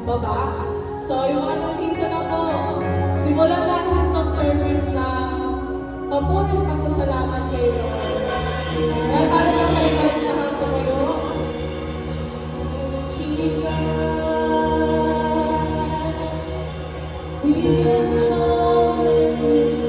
baba. So, yung mga nandito na po, simulan natin itong service na papunin pasasalamat kay Lord. Dahil para lang kayo lahat tumayo. Jesus, we come in this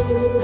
Thank you.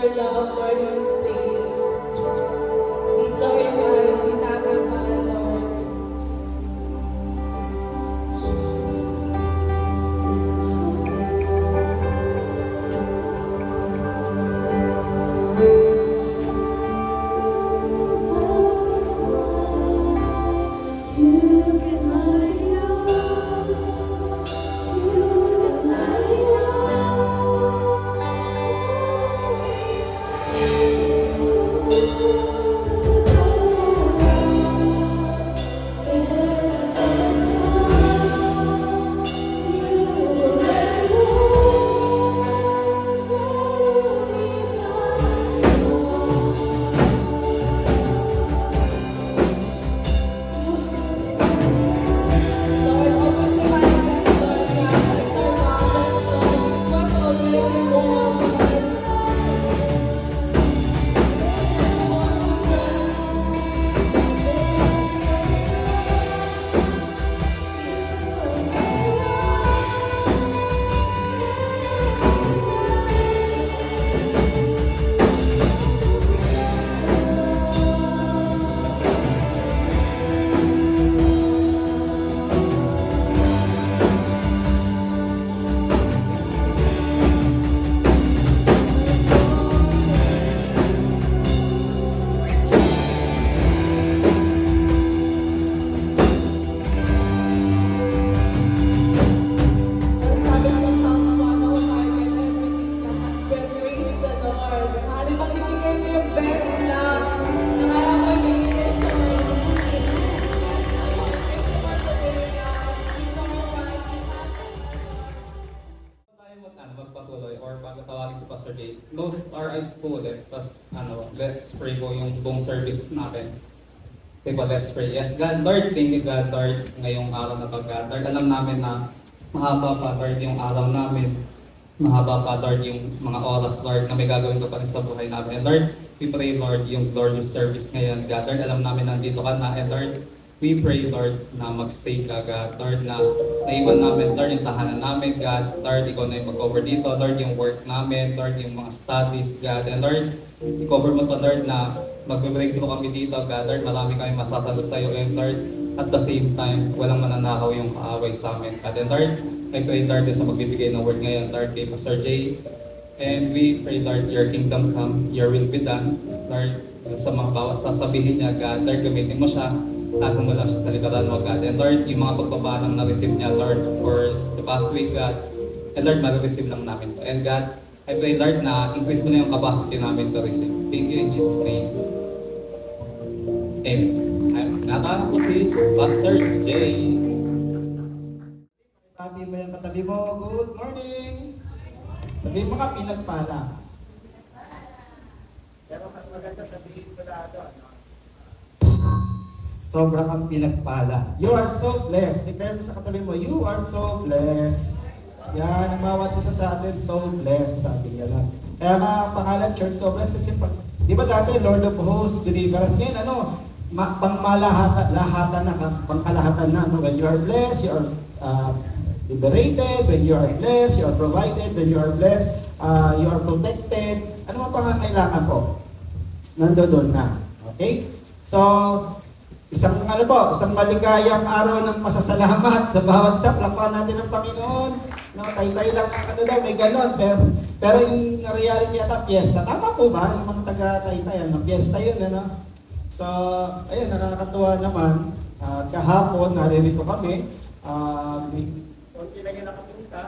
your love, Lord, in this place. We glorify, we magnify, Lord. Lord, always remind us, Lord, God, that in our bodies, Lord, was already born. Sabi sa Psalms 105, and everything that has been, praise the Lord. Halimbawa, ibigay mo yung best lang na kaya mo ibigay sa Lord. Yes, Lord. Thank you for the day, God. We glorify, we magnify. Tayo magpatuloy or pagkatawagin si Pastor Dave. Close our eyes po ulit. Tapos let's pray po yung buong service natin. Sige po, let's pray. Yes, God, Lord, thank you, God, Lord, ngayong araw na to, God. Lord, alam namin na mahaba pa, Lord, yung araw namin. Mahaba pa, Lord, yung mga oras, Lord, na may gagawin ko pa rin sa buhay namin. And Lord, we pray, Lord, yung glorious service ngayon, God. Lord, alam namin nandito ka na. And Lord, we pray, Lord, na magstay ka, God. Lord, na naiwan namin, Lord, yung tahanan namin, God. Lord, ikaw na yung mag-cover dito. Lord, yung work namin, Lord, yung mga studies, God. And Lord, i-cover mo to, Lord, na magbe-breakthrough kami dito, God. Lord, marami kami masasalo sa iyo. And Lord, at the same time, walang mananakaw yung kaaway sa amin, God. And Lord, I pray, Lord, sa magbibigay ng word ngayon, Lord, kay Pastor Jay. And we pray, Lord, your kingdom come, your will be done. Lord, sa mga bawat sasabihin niya, God, Lord, gamitin mo siya. Tago mo lang siya sa likaran mo, God. And Lord, yung mga pagbabalang na-receive niya, Lord, for the past week, God. And Lord, ma-receive lang namin to. And God, I pray, Lord, na increase mo na yung capacity namin to receive. Thank you in Jesus' name. Amen. Natahan ko si Pastor Jay. Sabi mo yung katabi mo, good morning. Sabi mo ka, pinagpala. Pero mas maganda sabihin ko na ano. Sobrang kang pinagpala. You are so blessed. Declare mo sa katabi mo, you are so blessed. Yan, ang bawat isa sa atin, so blessed. Sabi niya lang. Kaya nga, pangalan, Church So Blessed, kasi pag, di ba dati, Lord of Hosts, Deliverance, ngayon, ano, pangkalahatan na. No? When you are blessed, you are liberated. When you are blessed, you are provided. When you are blessed, you are protected. Ano mga pangangailangan po? Nandoon na. Okay? So, isang maligayang araw ng pasasalamat sa bawat isa. Palakpakan natin ang Panginoon. No, tay-tay lang ang daw, may ganon. Pero in reality yata, piyesta. Tama po ba? Yung mga taga-tay-tay, piyesta yun, ano? So, ayun, nakakatuwa naman. Kahapon, naririto kami. Konti lang yung nakapunta.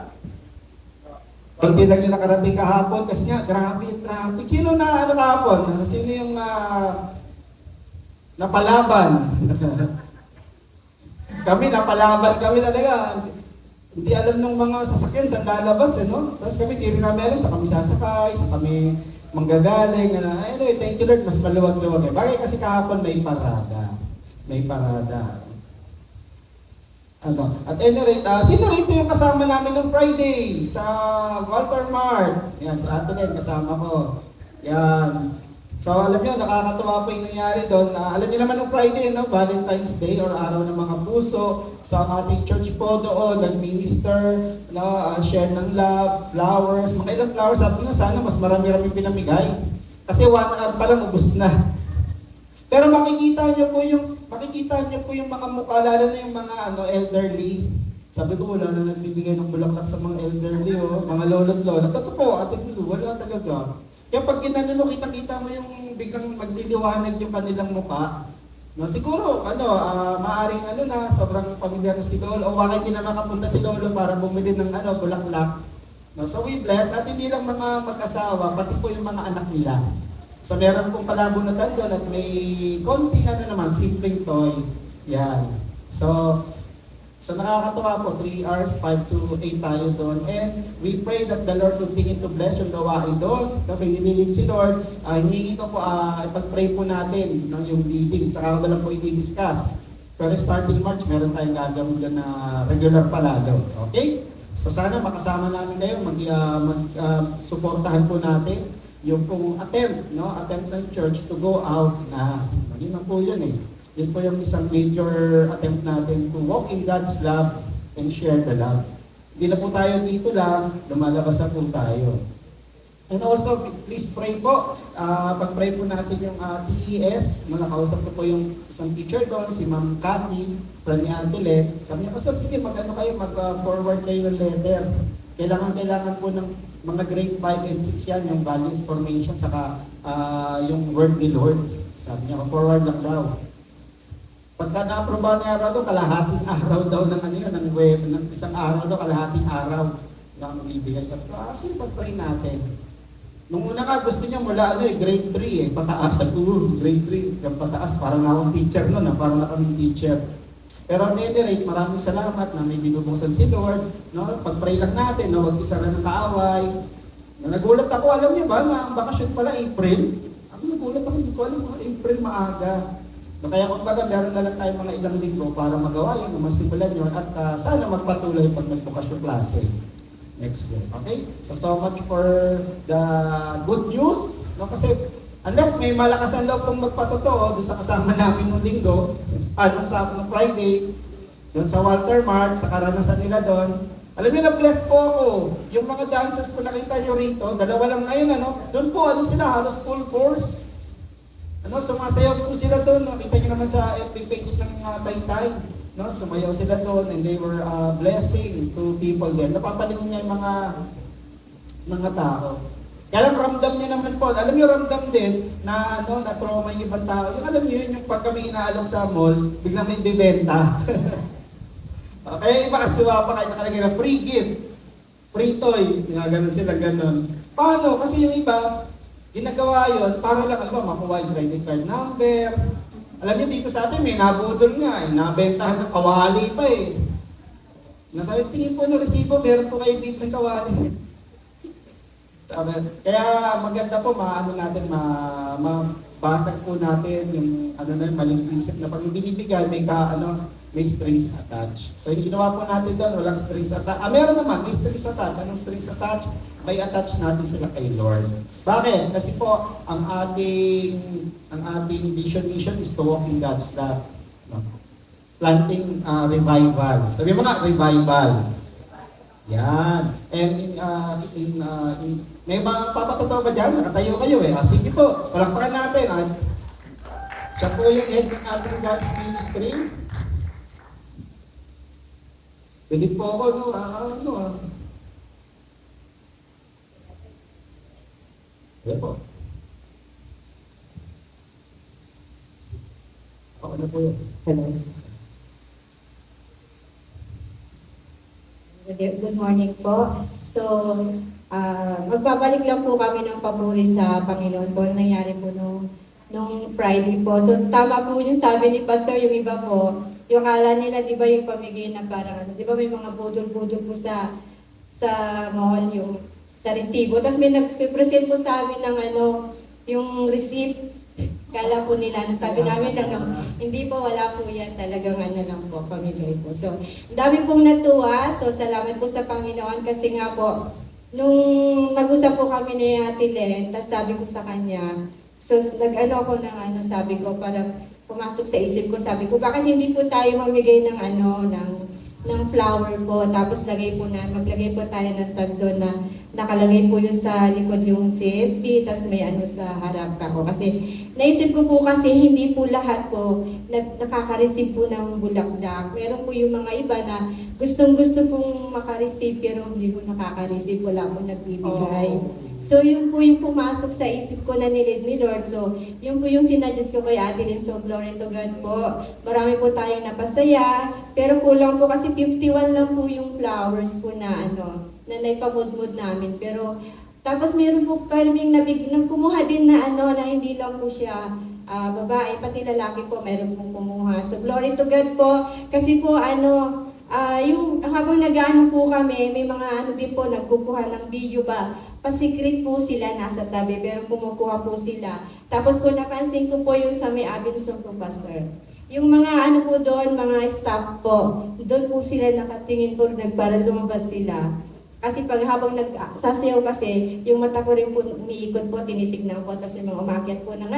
Konti lang yung nakarating kahapon kasi nga, grabe yung traffic. Sino na ano kahapon? Sino yung napalaban? Kami talaga. Hindi alam ng mga sasakyan saan lalabas, no? Tapos kami, di rin namin alam sa kami sasakay, sa kami manggagaling. Anyway, thank you Lord, mas maluwag-luwag. Bagay kasi kahapon may parada. Ano? At any rate, sino rito yung kasama namin ng Friday sa Walter Mart? Yan, sa atin yan, kasama ko. Yan. So alam niyo, nakakatuwa po yung nangyari doon. Alam niyo naman ng Friday, no? Valentine's Day or araw ng mga puso. So ang ating church po doon, nag-minister, no? Share ng love, flowers, mga ilang flowers. Sabi nga, sana mas marami-rami pinamigay. Kasi 1 hour pa lang, ubus na. Pero makikita niyo po yung mga mukha, lalo na yung mga elderly. Sabi ko, wala na nagbibigay ng bulaklak sa mga elderly, mga lolo't lola. Totoo, Ate Lulu, wala talaga. Kaya pag ginano mo, kita-kita mo yung biglang magdiliwanag yung kanilang mukha. No, siguro, maaring sobrang pamilyar na si Lolo. O bakit hindi na makapunta si Lolo para bumili ng bulaklak. No, so we bless, at hindi lang mga mag-asawa, pati po yung mga anak nila. So meron pong palabunutan doon at may konting simpleng toy. Yan. So nakakatuwa po, 3 hours, 5 to 8 tayo doon. And we pray that the Lord will begin to bless yung gawain doon. May nililig si Lord. Hinihingi ko po, ipag-pray po natin yung leading. Saka ko na lang po i-discuss. Pero starting March, meron tayong gagawin doon na regular palalo. Okay? So sana makasama namin kayo, mag-suportahan po natin yung pong attempt ng church to go out na. Yun na po yun eh. Yun po yung isang major attempt natin to walk in God's love and share the love. Hindi na po tayo dito lang, lumalabas na po tayo. And also, please pray po. Pag-pray po natin yung TES. Nakausap ko po yung isang teacher doon, si Ma'am Cathy, from ni Antile. Sabi niya, Pastor, sige, mag-forward kayo ng letter. Kailangan po ng mga grade 5 and 6 yan, yung values formation, saka yung word ni Lord. Sabi niya, forward lang daw. Pagka na-aprobahan niya araw doon, kalahating araw daw ng web, ng isang araw daw, kalahating araw na ang bibigay. Sabi ko, sige, pag-pray natin. Nung una nga, gusto niya mula grade 3 pataas. Sabi ko, grade 3, yung pataas, parang na akong teacher noon, parang na kaming teacher. Pero at any rate, maraming salamat na may binubuksan si Lord. No? Pag-pray lang natin, huwag isa rin ng kaaway. Nagulat ako, alam niyo ba, na ang bakasyon pala April? Nagulat ako, hindi ko alam, April maaga. Kaya kumbaga meron na lang tayo mga ilang linggo para magawa yun, masimulan yun, at sana magpatuloy pag nagbukas yung klase next year. Okay? So much for the good news. No? Kasi unless may malakas ang loob kong magpatotoo doon sa kasama namin nung linggo, nung Friday, doon sa Walter Mart, sa karanasan nila doon, alam niyo, na-bless po ako. Yung mga dancers po nakita nyo rito, dalawa lang ngayon, doon po, sila, halos full force. Sumasayaw po sila doon. Nakita niyo naman sa FB page ng Taytay. Sumayaw sila doon and they were blessing to people there. Napapalingin niya yung mga tao. Kaya lang ramdam niya naman po. Alam niyo, ramdam din na na trauma yung ibang tao. Yung alam niyo yun, yung pag kami inaalok sa mall, biglang may bibenta. Kaya iba kasuwa pa kayo nakalagay na free gift, free toy. Ganun sila, ganun. Paano? Kasi yung iba, ginagawa yun para lang, makuha yung credit card number. Alam niyo, dito sa atin may nabudol nga, nabentahan ng kawali pa eh. Nasabi, tingin po ng resibo, meron po kayo dito ng kawali. Kaya maganda po, mabasag po natin yung maling isip na pag binibigay, may strings attached. So yung ginawa po natin doon, walang strings attached. Meron naman, may strings attached. Anong strings attached? May attach natin sila kay Lord. Bakit? Kasi po, ang ating mission is to walk in God's love. Planting revival. Sabi mo nga, revival. Yan. And may mga papatotoo ba dyan? Nakatayo kayo eh. Sige po, palakpakan natin. Siya po yung head ng ating God's ministry. Pwede po ako, Yan po. Ako na po yun. Hello. Good morning po. So, magbabalik lang po kami ng papuri sa Panginoon po. Nangyari po nung Friday po. So, tama po yung sabi ni Pastor, yung iba po, yung akala nila, di ba yung pamigay na parang, di ba may mga budol-budol po sa mall, yung sa resibo. Tapos may nag-present po sa amin ng yung receipt. Kala po nila, nasabi namin hindi po, wala po yan, talagang lang po, pamigay po. So, dami pong natuwa. So, salamat po sa Panginoon kasi nga po, nung nag-usap po kami ni Ate Len, tapos sabi ko sa kanya, So nag-ano ako ng sabi ko, parang pumasok sa isip ko, sabi ko, bakit hindi po tayo mamigay ng ng flower po, tapos maglagay po tayo ng tag doon na nakalagay po yung sa likod yung CSB, tapos may sa harap ako. Kasi naisip ko po kasi hindi po lahat po nakaka-receive po ng bulaklak. Meron po yung mga iba na gustong-gusto pong maka-receive pero hindi po nakaka-receive, wala po nagbibigay. So yun po yung pumasok sa isip ko na nilid ni Lord. So yun po yung sinadjust ko kay Ate Lynn. So glory to God po. Marami po tayong napasaya. Pero kulang po kasi 51 lang po yung flowers po na na naipamudmud namin. Pero tapos meron po kaming kumuha din na na hindi lang po siya babae, pati lalaki po meron pong kumuha. So glory to God po. Kasi po yung habang nag-ano po kami, may mga din po nagkukuha ng video ba, pasikret po sila nasa tabi pero kumukuha po sila. Tapos po napansin ko po yung sa may Abenson po, Pastor. Yung mga po doon, mga staff po, doon po sila nakatingin po para lumabas sila. Kasi pag habang nagsasayaw kasi, yung mata ko rin po umiikot po, tinitignan ko, tapos yung mga umakyat po ng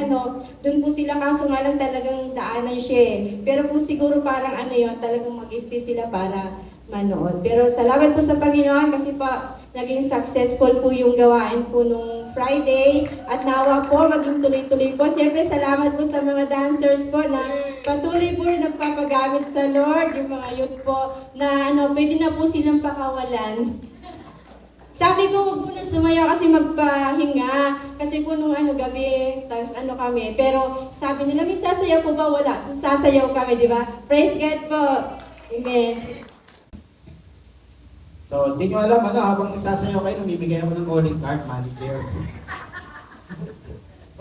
doon po sila, kaso nga lang talagang daanan siya eh. Pero po siguro parang yun, talagang mag-stay sila para manood. Pero salamat po sa Panginoon kasi pa naging successful po yung gawain po nung Friday at nawa po maging tuloy-tuloy po. Siyempre salamat po sa mga dancers po na patuloy po nagpapagamit sa Lord, yung mga youth po na pwede na po silang pakawalan. Sabi ko, huwag po na sumayaw kasi magpahinga. Kasi po nung gabi, tapos kami. Pero sabi nila, may sasayaw po ba? Wala. So, sasayaw kami, di ba? Praise God po. Amen. So, hindi nyo alam, habang nagsasayaw kayo, namimigay ako ng calling card, manager.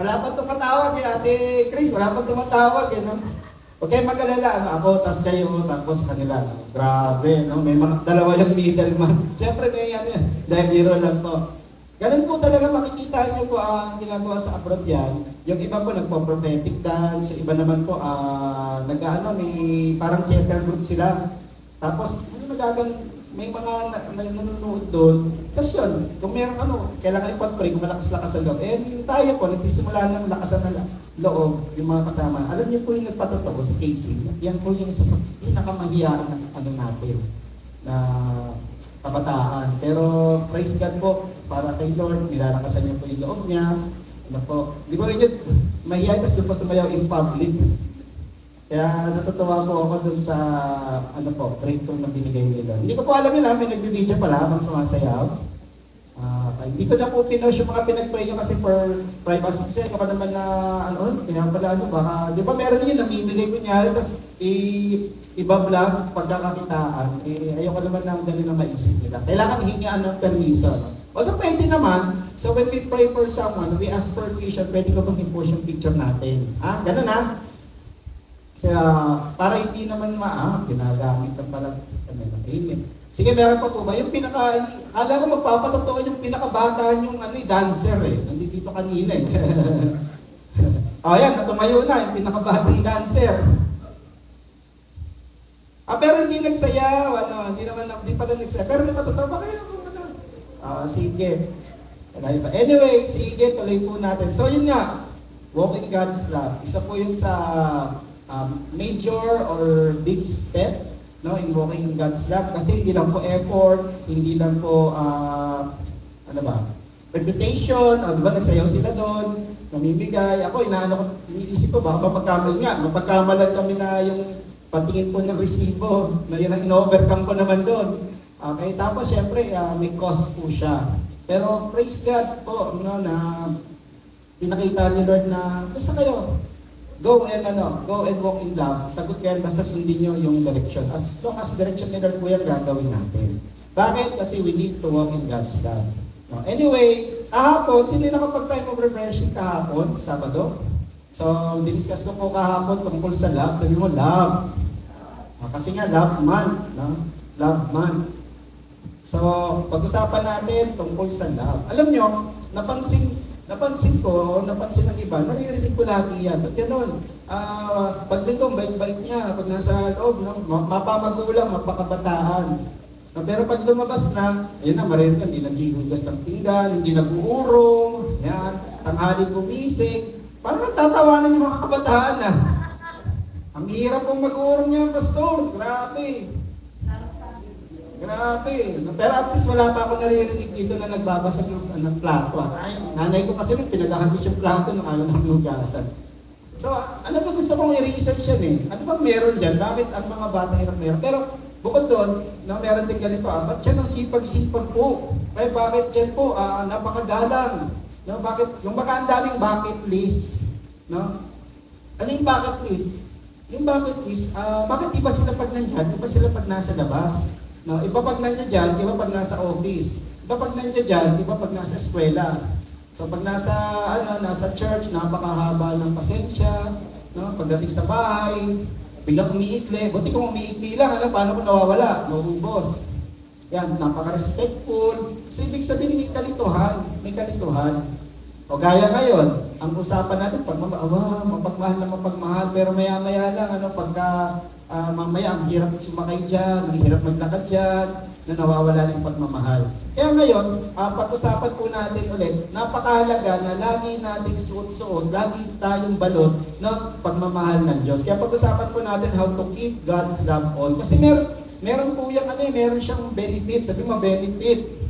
Wala pa tumatawag Ate Chris, wala pa tumatawag Huwag kayong mag-alala, ako, tas kayo, tapos kanila. Grabe, may mga dalawa yung middleman. Siyempre, dahil biro lang po. Ganun po talaga makikita nyo po ang ginagawa sa abroad yan. Yung iba po nagpo-prophetic dance, yung iba naman po may parang theater group sila. Tapos, may mga nanonood doon. Tapos yun, kung meron kailangan ipag-pray, kung malakas-lakas ang loob. Tayo po, nagsisimula ng lakasan ng loob, yung mga kasama. Alam niyo po yung nagpatotoo sa Casey. Yan po yung isa sa pinakamahiyaan natin na kabataan. Pero praise God po, para kay Lord, nilalakasan niyo po yung loob niya. Di ko yun, mahihayin, tapos doon po sumayaw in public. Kaya natutuwa po ako dun sa breakthrough na binigay nila. Hindi ko po alam yun may nagbibideo pala habang sumasayaw. Hindi ko na po pinost yung mga pinag-pray nyo kasi for privacy. Kasi ako naman na kaya pala baka, di ba meron yun, namimigay ko niya, tapos iba-vlog pagkakakitaan. Ayoko naman na ganun ang maisip nila. Kailangan hihingaan ng permission. Although pwede naman, so when we pray for someone, we ask for permission, pwede ko bang i-post yung picture natin? Ganun para hindi naman ginagamit ang pala amen. Sige, meron pa po ba? Yung alam ko magpapatotoo yung pinakabata yung dancer nandito kanina Ayan, natumayo na yung pinakabatang dancer. Pero hindi nagsayaw, hindi pala nagsayaw. Pero may patotoo pa kayo sige. Anyway, sige, tuloy po natin. So yun nga, walk in God's love. Isa po yun sa major or big step in walking in God's love kasi hindi lang po effort, hindi lang po reputation, diba nagsayaw sila doon, namimigay. Ako iniisip ko baka mapagkamalan kami na yung patingin po ng resibo na yun ang in-overcome ko naman doon. Okay, tapos syempre may cost po siya. Pero praise God po na pinakita ni Lord na basta kayo go and walk in love. Sagot yan, basta sundin nyo yung direction. As long as direction ni Lord po yan, gagawin natin. Bakit? Kasi we need to walk in God's love. Anyway, kahapon, sino yung nakapag-time of refreshing kahapon, Sabado? So, diniscuss ko po kahapon tungkol sa love. Sabi mo, love. Kasi nga, love month. Love month. So, pag-usapan natin tungkol sa love. Alam nyo, napansin ng iba, naririnig ko lagi yan. Ba't ganun? Pag nito, bait-bait niya. Pag nasa loob, mapamagulang, mapakabataan. Pero pag lumabas na, ayun na, marinig ka, hindi naglihugas ng pinggan, hindi nabuurong, yan, tanghali gumising. Parang nagtatawanan yung mga kabataan ah. Ang hirap pong mag-uurong niya, pastor. Grabe. Grabe. Pero at least wala pa ako naririnig dito na nagbabasag ng plato. Ay, nanay ko kasi nung pinaghahandis yung plato nung ayaw ng hugasan. So, ano ba gusto kong i-research yan eh? Ano ba meron dyan? Bakit ang mga bata hirap meron? Pero bukod doon, meron din ganito, ba't dyan ang sipag-sipag po? Kaya bakit dyan po, napakagalang? No, bakit, yung baka ang daming bucket list, no? Ano yung bucket list? Yung bucket list, bakit iba sila pag nandyan, iba sila pag nasa labas? No, iba pag nandiyan dyan, iba pag nasa office. Iba pag nandiyan dyan, iba pag nasa eskwela. So pag nasa church, napakahaba ng pasensya, no? Pagdating sa bahay, biglang umiikli. Buti kung umiikli lang, paano kung nawawala? Mauubos. Yan, napaka-respectful. So ibig sabihin, may kalituhan. May kalituhan. O gaya ngayon, ang usapan natin, mapagmahal na mapagmahal, pero maya-maya lang, pagka mamaya ang hirap sumakay dyan, ang hirap maglakad dyan, na nawawala ng pagmamahal. Kaya ngayon, pag-usapan po natin ulit, napakahalaga na lagi nating suot-suot, lagi tayong balot ng pagmamahal ng Diyos. Kaya pag-usapan po natin how to keep God's love on. Kasi meron po yung meron siyang benefit. Sabi mo, benefit.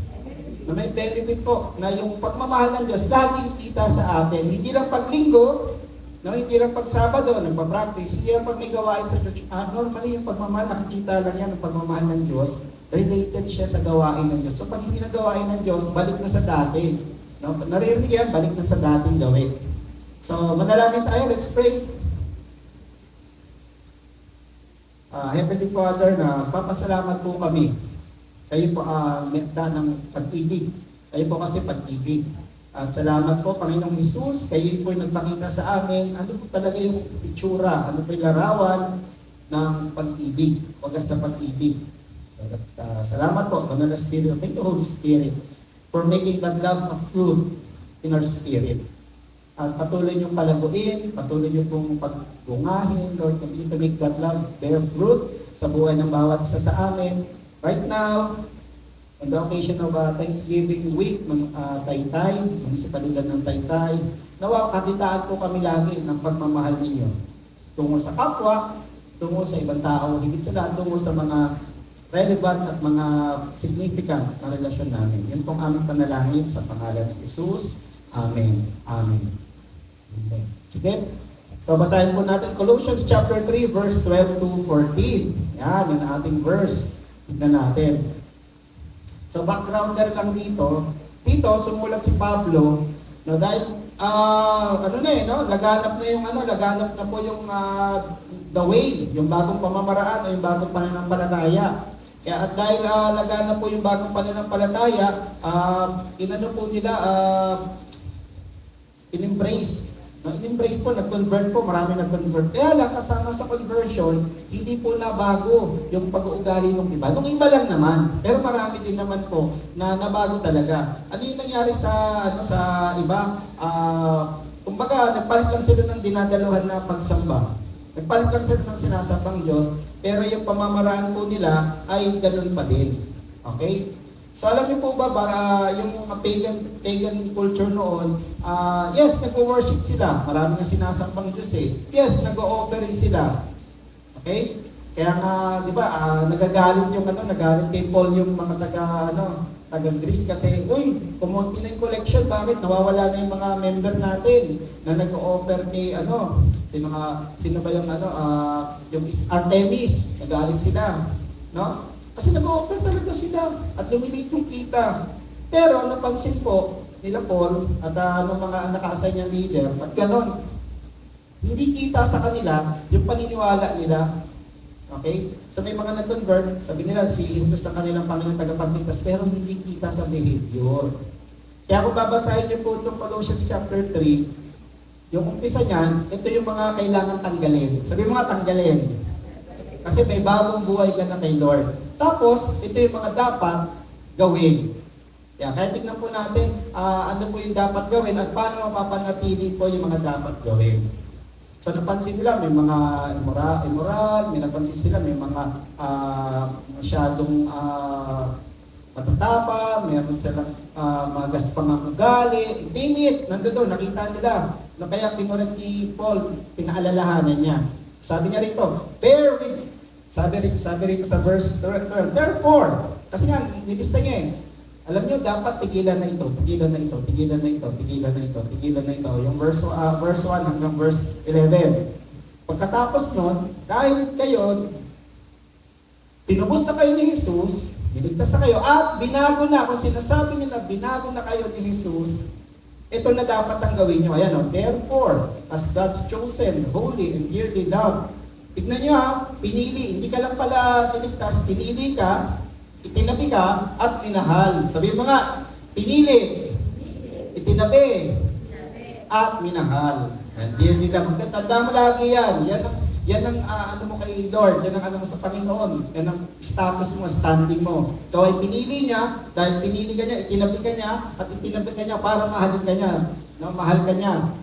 Na may benefit po na yung pagmamahal ng Diyos laging kita sa atin. Hindi lang pag linggo, no, hindi lang pag Sabado, nagpa-practice, hindi lang pag may gawain sa church. Normally yung pagmamahal, nakikita lang yan ang pagmamahal ng Diyos. Related siya sa gawain ng Diyos. So pag hindi na gawain ng Diyos, balik na sa dati. No? Naririnig yan, balik na sa dating gawin. So manalangin tayo, let's pray. Heavenly Father, na papasalamat po kami. Kayo po mekta ng pag-ibig. Kayo po kasi pag-ibig. At salamat po, Panginoong Hesus, kayo po nagpakita sa amin, ano po talaga yung itsura, ano po yung larawan ng pag-ibig, wagas na pag-ibig. Salamat po, Banal na Spirit. Thank you, Holy Spirit, for making that love a fruit in our spirit. At patuloy niyong palaguin, patuloy niyo pong pagbungahin, Lord, continue to make that love bear fruit sa buhay ng bawat isa sa amin. Right now, on the occasion of Thanksgiving week ng Taytay, munisipalidad ng Taytay, nawa kakitaan po kami lagi ng pagmamahal ninyo tungo sa kapwa, tungo sa ibang tao, higit sa lahat tungo sa mga relevant at mga significant na relasyon namin. Yan pong aming panalangin sa pangalan ng Jesus. Amen. Amen. Amen. Sige. So basahin po natin Colossians chapter 3 verse 12 to 14. Yan ang ating verse. Tignan natin. So backgrounder lang dito. Dito sumulat si Pablo, no, dahil laganap na po yung the way, yung bagong pamamaraan o yung bagong pananampalataya. Kaya at dahil laganap po yung bagong pananampalataya, in-embrace. In-embrace po, nag-convert po, marami nag-convert. Kaya lang, kasama sa conversion, hindi po nabago yung pag-uugali ng iba. Nung iba lang naman, pero marami din naman po na nabago talaga. Ano yung nangyari sa iba? Kumbaga, nagpalit lang sila ng dinadaluhan na pagsamba. Nagpalit lang sila ng sinasambang Diyos, pero yung pamamaraan po nila ay ganun pa din. Okay? So alam niyo po ba, yung mga pagan culture noon, yes, nag-worship sila. Marami nga sinasambang Diyos eh. Yes, nag-o-offering sila. Okay? Kaya nga, di ba, nagagalit kay Paul yung mga taga-Greece kasi, pumunti na yung collection, bakit? Nawawala na yung mga member natin na nag-o-offer kay, sino ba yung, yung Artemis, nagalit sila, no? Kasi nag-o-offer talaga sila at lumilit yung kita. Pero napansin po nila Paul at ng mga naka-assign niyang leader, at gano'n, hindi kita sa kanila yung paniniwala nila. Okay? So may mga nag-convert, sabi nila si Jesus sa kanilang Panginoon tagapagligtas, pero hindi kita sa behavior. Kaya kung babasahin niyo po itong Colossians chapter 3, yung umpisa niyan, ito yung mga kailangan tanggalin. Sabi mo nga, tanggalin. Kasi may bagong buhay ka na kay Lord. Tapos, ito yung mga dapat gawin. Kaya tignan po natin ano po yung dapat gawin at paano mapapanatili po yung mga dapat gawin. So napansin nila may mga immoral, may napansin sila may mga masyadong matatapang, mayroon silang magas pangangugali, dinit, nandoon, nakita nila No, kaya pinulat ni Paul, pinaalalahanan niya. Sabi niya rito, bear with, sabi rito sa verse 12, therefore, kasi nga, nilista niya eh, alam niyo, dapat tigilan na ito, tigilan na ito, tigilan na ito, tigilan na ito, tigilan na ito. Yung verse 1 hanggang verse 11. Pagkatapos nun, dahil kayo, tinubos na kayo ni Jesus, niligtas na kayo, at binago na, kung sinasabi nila, binago na kayo ni Jesus, ito na dapat ang gawin nyo. Ayan o, therefore, as God's chosen, holy, and dearly loved. Tignan nyo ha, pinili, hindi ka lang pala niligtas, pinili ka, itinabi ka, at minahal. Sabihin mo nga, pinili, itinabi, at minahal. And dearly loved. Tanda mo lagi yan. Yan ang ano mo kay Lord, yan ang ano mo sa Panginoon, yan ang status mo, standing mo. Ikaw ay pinili niya, dahil pinili ka niya, itinabi ka niya, at itinabi ka niya para mahalin ka niya. No, mahal ka niya.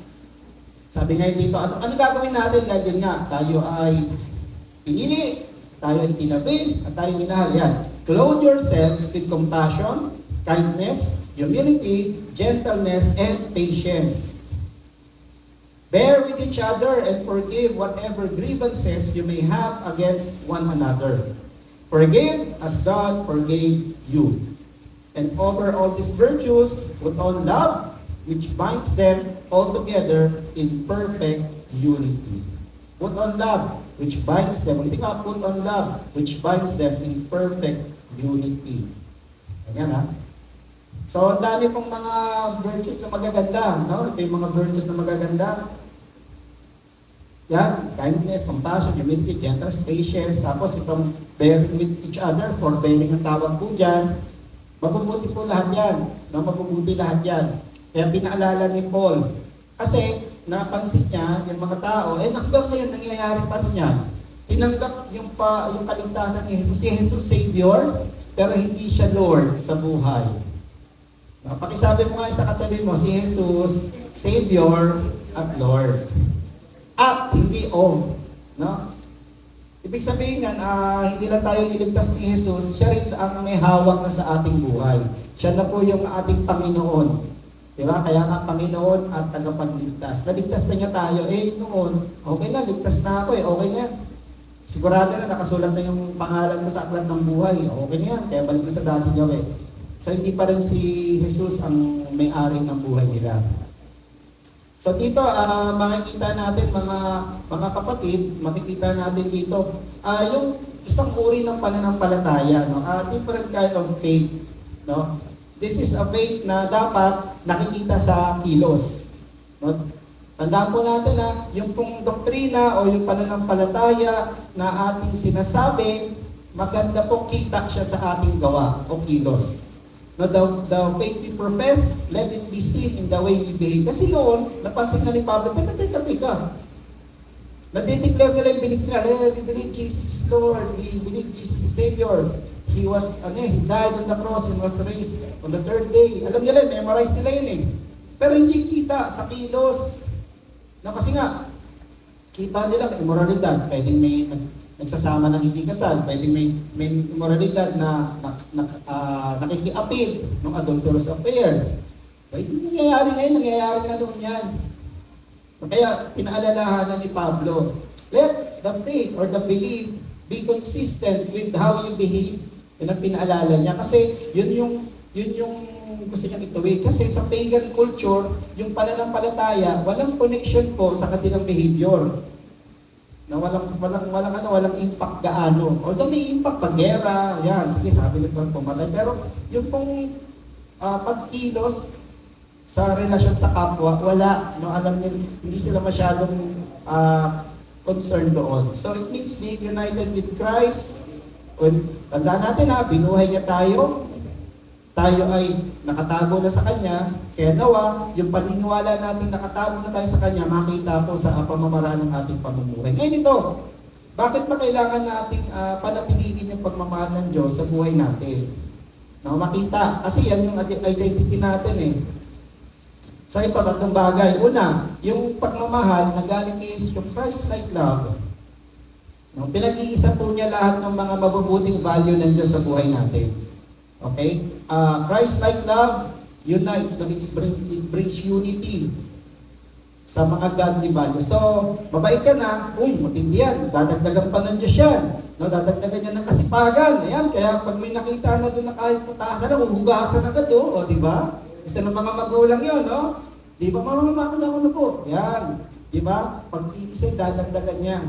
Sabi ngayon dito, ano gagawin natin? Dahil yun nga, tayo ay pinili, tayo ay itinabi, at tayo minahal. Yan. Clothe yourselves with compassion, kindness, humility, gentleness, and patience. Bear with each other and forgive whatever grievances you may have against one another. Forgive as God forgave you. And over all these virtues, put on love, which binds them all together in perfect unity. Put on love, which binds them. Ulitin nga, put on love, which binds them in perfect unity. Ayan ha. So, ang dami pong mga virtues na magaganda. No? Ito yung mga virtues na magaganda. Yan, kindness, compassion, humility, gentleness, patience. Tapos itong bearing with each other, forbearing ang tawag po dyan. Mabubuti po lahat yan. No? Mabubuti lahat yan. Kaya pinaalala ni Paul. Kasi napansin niya, yung mga tao, hanggang ngayon nangyayari pa rin yan. Tinanggap yung kaligtasan ni Jesus. Si Jesus Savior, pero hindi siya Lord sa buhay. Pakisabi mo nga sa katabi mo, si Jesus, Savior at Lord. At hindi O. No? Ibig sabihin yan, hindi lang tayo niligtas ni Jesus, siya rin ang may hawak na sa ating buhay. Siya na po yung ating Panginoon. Diba? Kaya nga Panginoon at tagapagligtas. Naligtas na niya tayo. Noon, okay na, ligtas na ako okay na yan. Sigurado na nakasulat na yung pangalan mo sa aklat ng buhay. Okay na yan, kaya balik na sa dating gawin. So hindi pa rin si Jesus ang may-ari ng buhay nila. So dito, makikita natin mga kapatid, makikita natin dito, yung isang uri ng pananampalataya, no? Different kind of faith. No? This is a faith na dapat nakikita sa kilos. No? Tandaan po natin na yung pong doktrina o yung pananampalataya na ating sinasabi, maganda pong kita siya sa ating gawa o kilos. No, the faith we profess, let it be seen in the way we behave. Kasi noon, napansin nga ni Pablo, teka. Nadideclare nila yung belief nila, we believe Jesus is Lord, we believe Jesus is Savior. He died on the cross and was raised on the third day. Alam nila, memorize nila yun eh. Pero hindi kita sa kilos. No, kasi nga, kita nila immoralidad, pwedeng may nagsasama ng hindi kasal, pwedeng may immoralidad na nakikiapid ng adulterous affair. Nangyayari na doon yan. Kaya pinaalalahanan ni Pablo, let the faith or the belief be consistent with how you behave. Yun ang pinaalala niya. Kasi yun yung gusto niyang ituwid. Kasi sa pagan culture, yung pananampalataya, walang connection po sa kanilang behavior. Na walang impact gaano. Although may impact pag gera, yan, sige, sabi nito pumatay. Pero yung pong pagkilos sa relasyon sa kapwa, wala. No, alam nila, hindi sila masyadong concerned doon. So it means being united with Christ. Tandaan natin binuhay niya tayo. Tayo ay nakatago na sa Kanya, kaya nawa, yung paniniwala natin nakatago na tayo sa Kanya, makita po sa pamamaraan ng ating pamumuhay. Ngayon ito, bakit pa kailangan nating panatilihin yung pagmamahal ng Diyos sa buhay natin? No, makita, kasi yan yung identity natin eh. Sa ito, tatlong bagay. Una, yung pagmamahal na galing kay Jesus, yung Christ-like love. No, pinag-iisa po niya lahat ng mga mabubuting value ng Diyos sa buhay natin. Okay? Christ-like love unites, it brings unity. sa mga godly values. So, mabait ka na, uy, matindi yan, dadagdagan pa ng Diyos yan. No, dadagdagan niya ng kasipagan. Ayan, kaya pag may nakita na doon na kahit mataasan na, uhugasan agad, o di ba? Isa ng mga magulang yun, no? Di ba, mamamakan ako na po. Yan, di ba? Pag iisip, dadagdagan niya.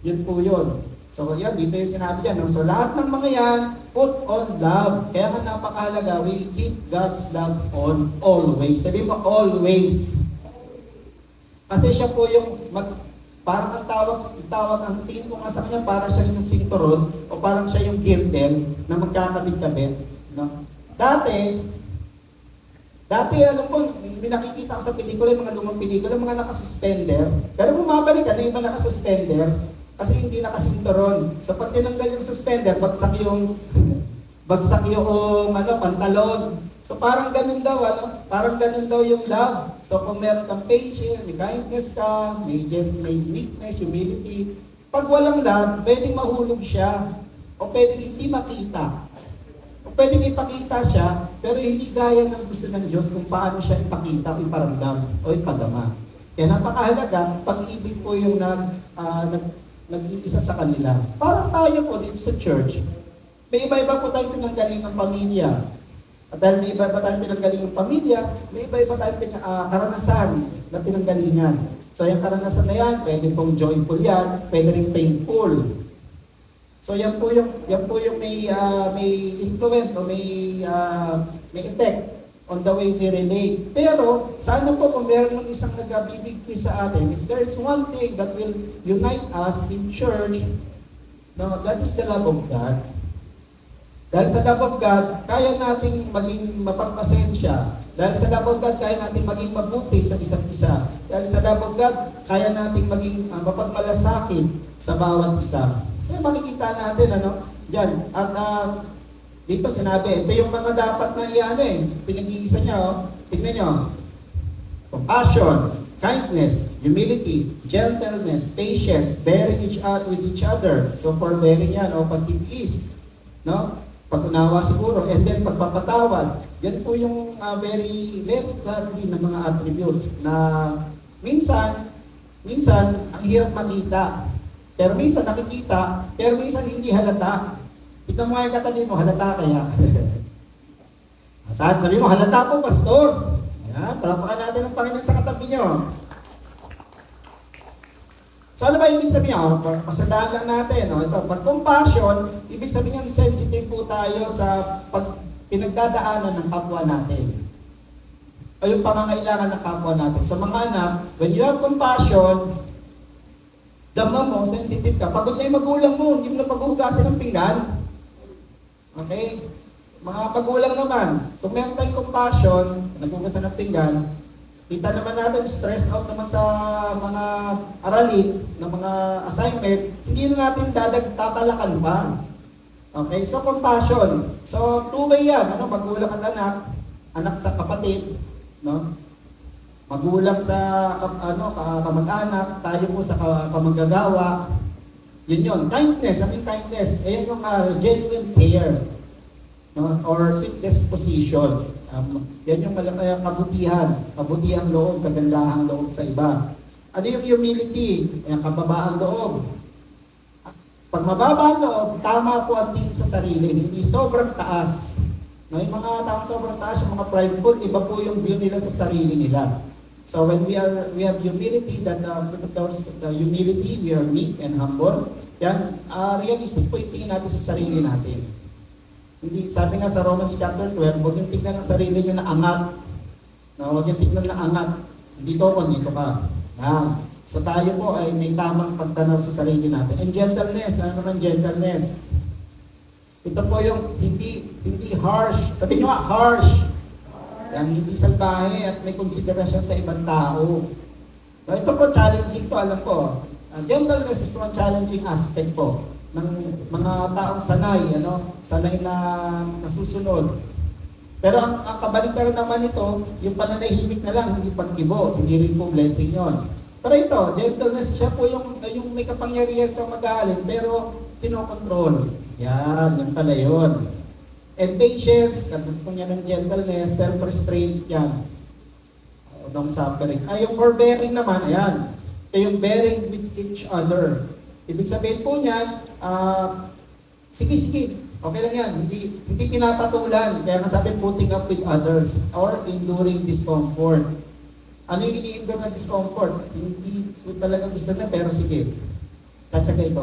Yun po yun. So, yan, dito yung sinabi niya, no? So, lahat ng mga yan, put on love. Kaya nga napakahalaga, we keep God's love on always. Sabi mo, always. Kasi siya po yung parang ang tawag ang tingin ko nga sa kanya, para siya yung sinturon o parang siya yung girdle na magkakabit-kabit. No? Dati, alam ko, may nakikita ko sa pelikula, yung mga lumang pelikula, mga nakasuspender. Pero bumabalik ka na yung mga nakasuspender kasi hindi nakasinturon. So pag tinanggal yung suspender, bagsak yung pantalon. So parang ganun daw, Parang ganun daw yung love. So kung meron kang patience, may kindness ka, may weakness, humility, pag walang love, pwedeng mahulog siya. O pwedeng hindi makita. O pwedeng ipakita siya, pero hindi gaya ng gusto ng Diyos kung paano siya ipakita o iparamdam o ipadama. Kaya napakahalaga, pag-ibig po yung nag-iisa sa kanila. Parang tayo po dito sa church, may iba-iba po tayong pinanggalingang pamilya. At dahil may iba-iba tayong pinanggalingang pamilya, may iba-iba tayong karanasan na pinanggalingan. So yung karanasan na yan, pwede pong joyful yan, pwede rin painful. So yan po yung may influence o may effect on the way we relate. Pero sana po kung meron ng isang nagbibigti sa atin, if there's one thing that will unite us in church, no, that is the love of God. Dahil sa love of God, kaya nating maging mapagpasensya. Dahil sa love of God, kaya nating maging mabuti sa isa't isa. Dahil sa love of God, kaya nating maging mapagmalasakit sa bawat isa. So makikita natin, Diyan. At dito sinabi, ito yung mga dapat na pinag-iisa niya, Tignan niyo. Compassion, kindness, humility, gentleness, patience, bearing with each other. So forbearing yan, pagtitiis. No? Pag-unawa siguro, and then pagpapatawad. Yan po yung very, very godly na mga attributes na minsan, ang hirap makita. Pero minsan nakikita, pero minsan hindi halata. Tignan mo nga yung katabi mo, halata kaya. Sabi mo, halata po, pastor. Ayan, palapakan natin ang Panginoon sa katabi nyo. So ano ba ibig sabihin? Pasadaan lang natin. Ito, pag compassion, ibig sabihin sensitive po tayo sa pinagdadaanan ng kapwa natin. O yung pangangailangan ng kapwa natin. So mga anak, when you have compassion, dama mo, sensitive ka. Pagod na yung magulang mo, hindi mo na paghuhugasan ng pinggan. Okay? Mga magulang naman, kung meron tayong compassion, naghuhugasan ng pinggan, kita naman natin, stressed out naman sa mga aralin, ng mga assignment, hindi na natin tatalakan pa. Okay, so compassion. So two-way yan, magulang at anak sa kapatid, no? Magulang sa kamag-anak, tayo po sa kamanggagawa. Yun. Kindness, kindness, ayan yung genuine care, no? Or sweet disposition. Yan yung kabutihang loob, kagandahang loob sa iba. Ano yung humility? Yung kababaang loob. Pag mababa ang loob, tama po ang tingin sa sarili, hindi sobrang taas. No, yung mga taong sobrang taas, yung mga prideful, iba po yung view nila sa sarili nila. So when we have humility, that the humility, we are meek and humble. Yan, realistic po yung tingin natin sa sarili natin. Hindi, sabi nga sa Romans chapter 12, huwag yung tignan ng sarili nyo na angat. No, huwag yung tignan na angat. Dito ka. Yan. So tayo po ay may tamang pagtanaw sa sarili natin. And gentleness, ano naman gentleness? Ito po yung hindi harsh. Sabi nyo nga, harsh. Yan, hindi salbahe at may konsiderasyon sa ibang tao. No, ito po challenging to, alam ko. Gentleness is one challenging aspect po ng mga taong sanay na nasusunod. Pero ang kabaliktaran naman ito, yung pananahimik na lang, hindi pagkibo, hindi rin po blessing yon. Pero ito, gentleness, siya po yung may kapangyarihan kang magaling, pero kinokontrol. Yan pala yun. And patience, katulad po niya ng gentleness, self-restraint yan. long suffering. Ay, yung forbearing naman, ayan. Ito yung bearing with each other. Ibig sabihin po niyan, sige, okay lang yan. Hindi pinapatulan. Kaya nga sabi, putting up with others or enduring discomfort. Ano yung ini-endure na discomfort? Hindi ko talaga gusto na, pero sige. Tatsagayin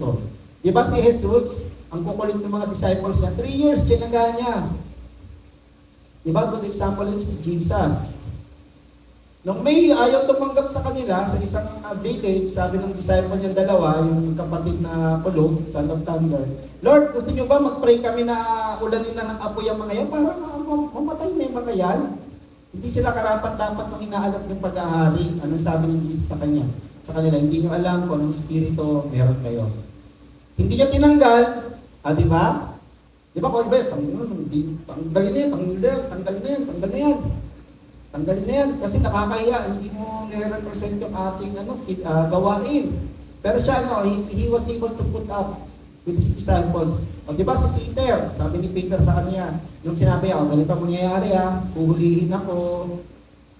ko. Di ba si Jesus, ang kukulit ng mga disciples niya, 3 years, tinaga niya. Di ba, good example is si Jesus. Nung may ayaw tumanggap sa kanila, sa isang village, sabi ng disciple niya dalawa, yung kapatid na kulog, son of thunder, Lord, gusto niyo ba mag-pray kami na ulanin na ng apoy ang mga yan para mamatay na yung mga yan? Hindi sila karapat-dapat nung inaalap yung pag-ahari. Anong sabi ni Jesus sa kanila, hindi niyo alam kung anong spirito meron kayo. Hindi niya tinanggal, di ba? Di ba kung iba, tanggalin na yan. Tanggalin na yan kasi nakakahiya, hindi mo nire-represent yung ating gawain. Pero siya, he was able to put up with his disciples. O di ba si Peter, sabi ni Peter sa kanya, nung sinabi, ganito ang mangyayari huhulihin ako,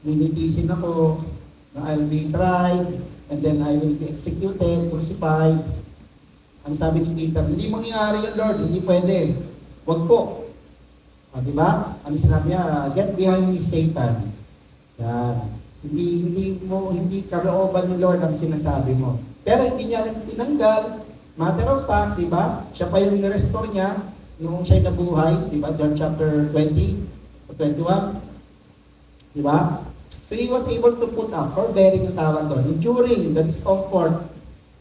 lilitisin ako, I'll be tried, and then I will be executed, crucified. Ang sabi ni Peter, hindi mangyayari yun, Lord, hindi pwede. Wag po. Di ba? Ano sinabi niya? Get behind me, Satan. Yan. Hindi kalooban ni Lord ang sinasabi mo. Pero hindi niya rin tinanggal. Matter of fact, di ba? Siya pa yung ni-restore niya nung siya'y nabuhay. Di ba? John chapter 20 o 21. Di ba? So he was able to put up, forbearing yung tawag doon, enduring the discomfort,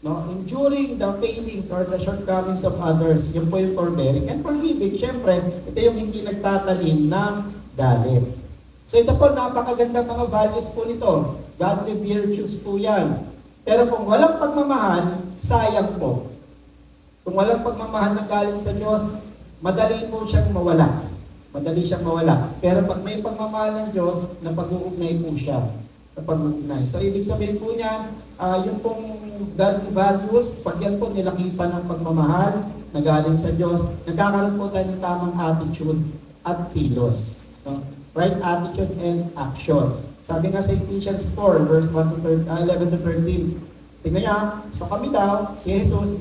enduring the failings or the shortcomings of others. Yun po yung forbearing. And forgiving, syempre, ito yung hindi nagtatanim ng galit. So ito po, napakagandang mga values po nito. Godly virtues po yan. Pero kung walang pagmamahal, sayang po. Kung walang pagmamahal na galing sa Diyos, madali po siyang mawala. Pero pag may pagmamahal ng Diyos, napag-uugnay po siya. So ibig sabihin po niya, yung pong godly values, pag yan po nilakipan ng pagmamahal na galing sa Diyos, nagkakaroon po tayo ng tamang attitude at kilos. Right attitude and action. Sabi nga sa Ephesians 4, verse 11 to 13, tingnan niya, so kami daw, si Jesus,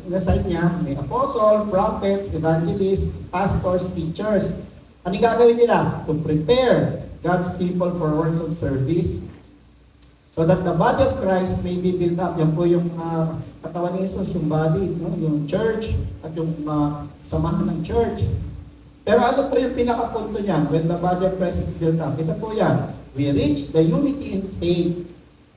inassign niya, may apostle, prophets, evangelists, pastors, teachers. Ano gagawin nila? To prepare God's people for works of service, so that the body of Christ may be built up. Yan po yung katawan ni Jesus, yung body, yung church, at yung samahan ng church. Pero ano po yung pinakapunto niyan when the body of Christ is built up? Ito po yan. We reach the unity in faith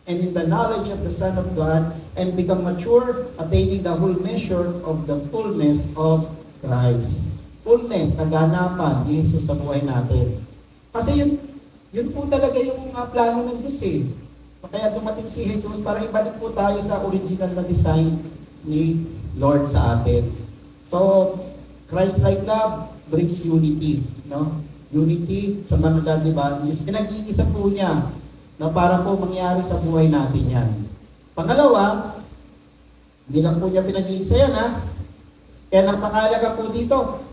and in the knowledge of the Son of God and become mature, attaining the whole measure of the fullness of Christ. Fullness, kaganapan ni Jesus sa buhay natin. Kasi yun po talaga yung plano ng Diyos eh. Kaya dumating si Jesus para ibalik po tayo sa original na design ni Lord sa atin. So, Christ-like love brings unity, Unity sa mga godly values. Pinag-iisa po niya na para po mangyari sa buhay natin yan. Pangalawa, hindi lang po niya pinag-iisa yan, Kaya napakalaga po dito,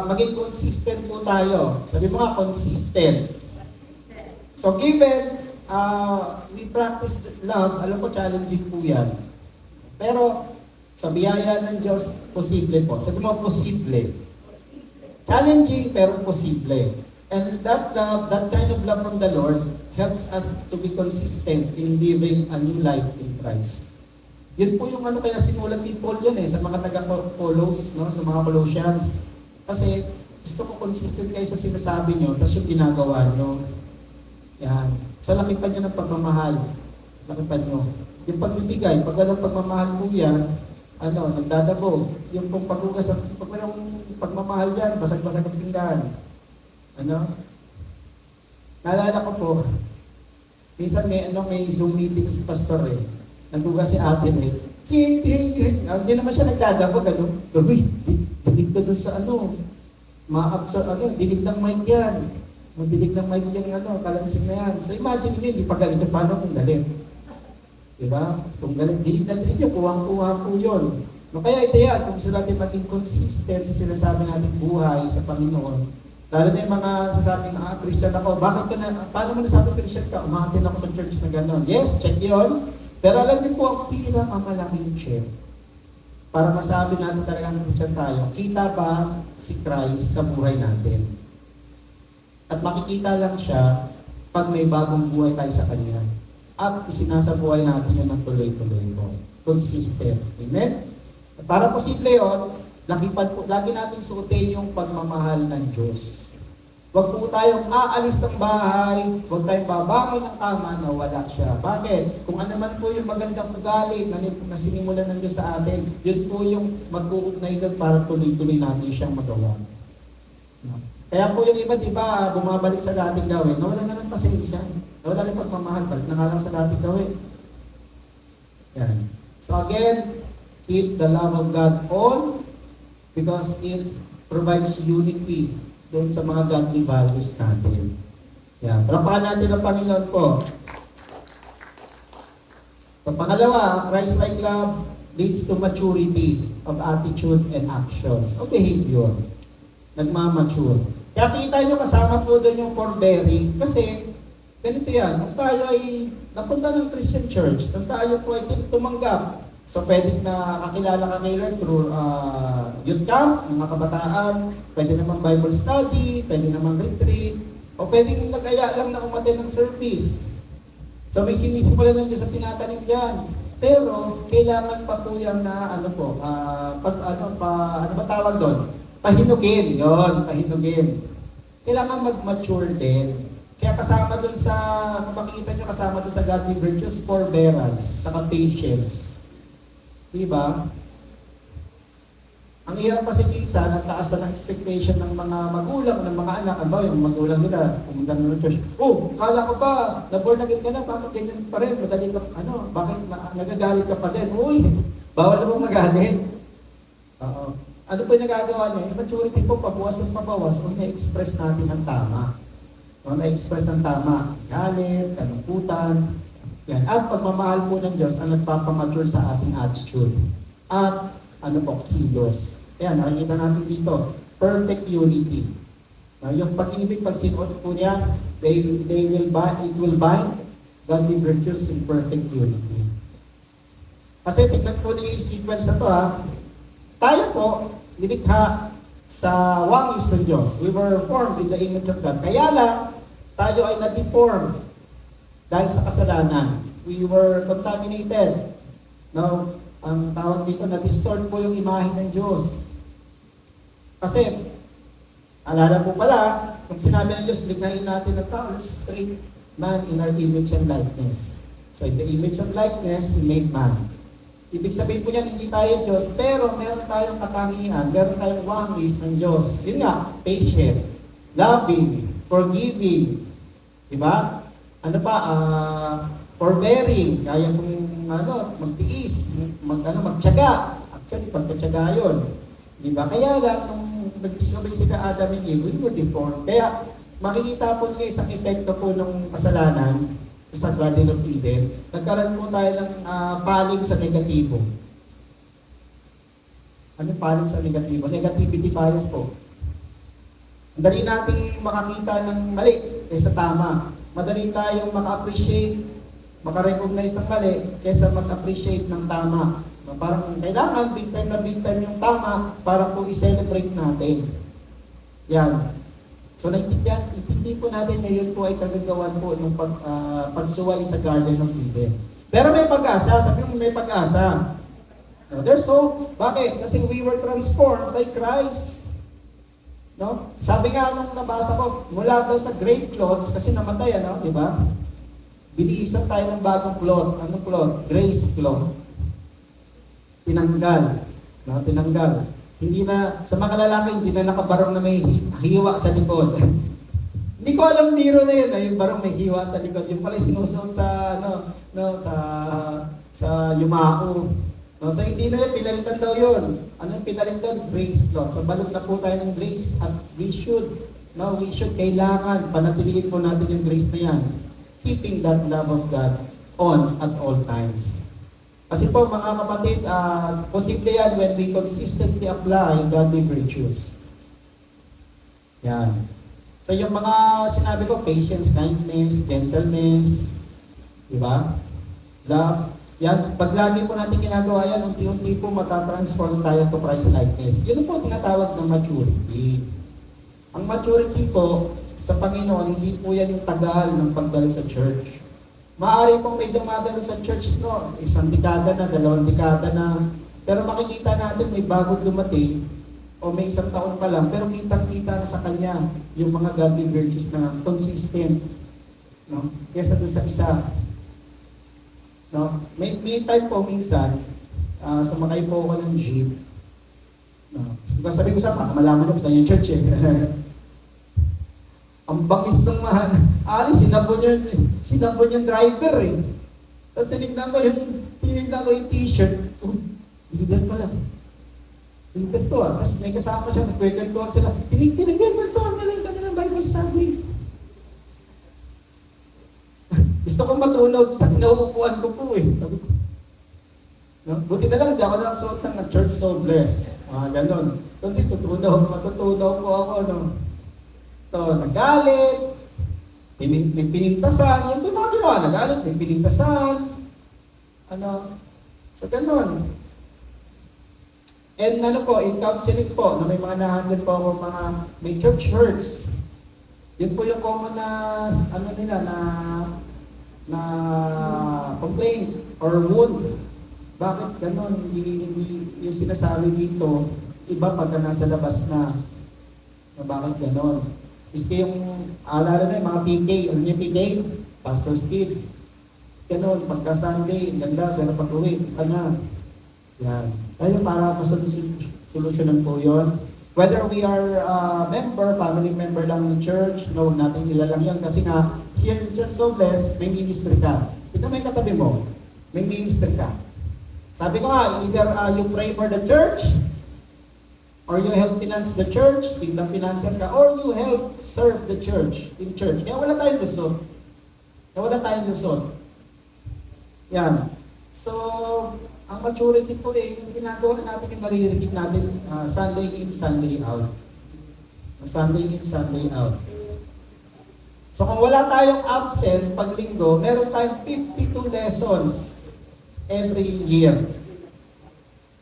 maging consistent po tayo. Sabi mo nga, consistent. So given we practice love, alam ko challenging po yan. Pero sa biyaya ng Diyos, posible po. Sabi mo, posible. Challenging pero posible. And that kind of love from the Lord helps us to be consistent in living a new life in Christ. Yun po yung kaya sinulat ni Paul yun sa mga taga-Colos, sa mga Colossians. Kasi gusto ko consistent kayo sa sinasabi nyo, tapos yung ginagawa nyo. Yan. So laki pa niya ng pagmamahal. Laki pa nyo. Yung pagbibigay, pag walang pagmamahal po yan, nagdadabog. Yung pong paghugas, pag walang pagmamahal yan, basag-basag ang tindahan. Naalala ko po, minsan may Zoom meeting si pastor Naghugas si ate hindi naman siya nagdadabog, Uy, dinig ka dun sa ma-absorb, dinig ng mic yan. Dinig ng mic yan, kalansing na yan. So imagine niyo, hindi pa galit, paano kung galit? Diba? Kung galit, dinig na dinig niya, kuwang-kuha po yun. Kaya ito yan, kung gusto natin maging consistent sa sinasabi natin buhay sa Panginoon, Lalo na yung mga sasabing, Christian ako. Bakit ka na, paano mo nasabi Christian ka? Umatin ako sa church na gano'n. Yes, check yun. Pero alam niyo po, ang pinakamalaking check para masabi natin talagang Christian tayo, kita ba si Christ sa buhay natin? At makikita lang siya pag may bagong buhay tayo sa Kanya. At isinasabuhay natin yan ng tuloy-tuloy po. Consistent. Amen? At para posible yun, lagi natin suotin yung pagmamahal ng Diyos. Huwag po tayong aalis ng bahay, huwag tayong babangon ng kama na wala siya. Bakit? Kung ano man po yung magandang ugali na sinimulan ng Diyos sa atin, yun po yung mag-uugnay doon para tuloy-tuloy natin siyang magawa. Kaya po yung iba, di ba, bumabalik sa dating gawin, nawala na ng pasensya, nawala ng pagmamahal, balik na nga lang sa dating gawin. Yan. So again, keep the love of God on because it provides unity doon sa mga godly values natin. Yan. Palapakan natin ang Panginoon po. Sa pangalawa, Christ-like love leads to maturity of attitude and actions, of behavior. Nagmamature. Kaya kita nyo kasama po doon yung forbearing kasi ganito yan, kung tayo ay napunta ng Christian church, kung tayo po ay tumanggap, so pwede na kakilala ka kay Lord through youth camp, mga kabataan, pwede naman Bible study, pwede naman retreat, o pwede nag-aya lang na umattend ng service. So may sinisimulan ng Diyos sa tinatanim dyan. Pero kailangan pa po yan na ano ba tawag doon? Pahinugin, yon, pahinugin. Kailangan mag-mature din. Kaya kasama dun sa, kung makikita nyo, kasama dun sa godly virtues, forbearance, saka patience. Diba? Ang hirap kasi minsan, ang taas na ng expectation ng mga magulang, ng mga anak. Ano ba, yung magulang nila, pumunta na ng church. Oh, kala ko ba, na-born again ka na, bakit ganyan pa rin? Madali ka, bakit nagagalit ka pa din? Uy, bawal na mong magalit. Oo. Ano po yung nagagawa niya? Yung maturity po, pabawas ng pabawas, kung na-express natin ang tama. Kung na-express ng tama, galit, kalungkutan, yan. At pagmamahal po ng Diyos ang nagpapamature sa ating attitude. At kilos. Ayan, nakikita natin dito, perfect unity. Yung pag-ibig, pag sinuot po niya, it will bind godly virtues in perfect unity. Kasi tignan po niyo yung sequence na to tayo po, nilikha sa wangis ng Diyos. We were formed in the image of God. Kaya lang, tayo ay na-deform dahil sa kasalanan. We were contaminated. Now, ang tawag dito, na-distort po yung imahe ng Diyos. Kasi, alala po pala, kung sinabi ng Diyos, likhain natin ng tao, let's create man in our image and likeness. So, in the image and likeness, we made man. Ibig sabihin po niyan, hindi tayo Diyos, pero meron tayong katangian, meron tayong wangis ng Diyos. Yun nga, patient, loving, forgiving, diba? Forbearing, kaya mong magtiis, magtiyaga. Actually, pagkatiyaga yun. Diba? Kaya lang, nung nag-disobey sila Adam and Eve, we were deformed. Kaya, makikita po niyo isang epekto po ng kasalanan sa Garden of Eden, nagkaroon po tayo ng palig sa negatibo. Ano palig sa negatibo? Negativity bias po. Madali nating makakita ng mali kaysa tama. Madali tayong maka-appreciate, maka-recognize ng mali kaysa mag-appreciate ng tama. Parang kailangan big time yung tama para po i-celebrate natin. Yan. So naintindihan po natin ngayon po ay kagagawan po ng pagsuway sa Garden of Eden. Pero may pag-asa, sabi mo may pag-asa. No, there's hope. Bakit? Kasi we were transformed by Christ. No? Sabi nga nung nabasa ko, mula daw sa grave clothes, kasi namatay, di ba? Binihisan tayo ng bagong cloth. Anong cloth? Grace cloth. Tinanggal. No? Tinanggal. Hindi na, sa mga lalaki, hindi na nakabarong na may hiwa sa likod. Hindi ko alam biro na yun, yung barong may hiwa sa likod. Yung pala sinusuot sa, sa yumao. No, so hindi na yun, pinalitan daw yun. Ano yung pinalitan? Grace cloth. So balot na po tayo ng grace at we should, kailangan, panatiliin po natin yung grace na yan. Keeping that love of God on at all times. Kasi po mga kapatid, posible yan when we consistently apply godly virtues. Yan. So yung mga sinabi ko, patience, kindness, gentleness, di ba? Love. Yan, pag lagi po natin ginagawa yan, unti-unti po matatransform tayo to Christ likeness. Yun po tinatawag ng maturity. Ang maturity po sa Panginoon, hindi po yan yung tagal ng pagdalo sa church. Maaari pong may dumadalo sa church, no? 1 dekada na, 2 dekada na. Pero makikita natin may bagong dumating o may 1 taon pa lang, pero kitang-kita na sa kanya yung mga godly virtues na consistent. No? Kesa doon sa isa. No? May time po minsan, sumakay po ako ng jeep. No? Sabi ko sa malaman ko sa yung church eh. Ang bangis ng alis, sinabon yung driver eh. Tapos tinignan ko yung t-shirt. Leader pala. Leader to ah. Tapos may kasama siya, nagkwekwentuhan sila. Tinigwentuhan nila yung kanilang Bible study. Gusto kong matunaw sa kinauupuan ko po eh. No? Buti na lang, hindi ako nakasuot ng church so blessed. Ganon. Kundi matutunaw po ako. No? So, nagalit, may pinintasan, yung mga ginawa, nagalit, may pinintasan. So ganon. And in counseling po, na may mga nahandle po ako may church hurts. Yun po yung common na, na complaint or wound. Bakit ganon? Hindi yung sinasabi dito, iba pagka nasa labas na bakit ganon? Iski yung, alala na yung mga PK, alam niyo PK? Pastor's Kid. Ganon, pagka Sunday, ganda, pero pag uwi, yan. Kaya para masolusyonan po yun. Whether we are member, family member lang ng church, no, natin ilalang yan. Kasi nga, here in Church So Blessed, may ministry ka. Ito may katabi mo, may ministry ka. Sabi ko nga, either you pray for the church, or you help finance the church, kingdom financer ka, or you help serve the church, in church. Kaya wala tayong lusot. Yan. So, ang maturity po yung ginagawa natin, yung maririnig natin Sunday in, Sunday out. Sunday in, Sunday out. So kung wala tayong absent pag linggo, meron tayong 52 lessons every year.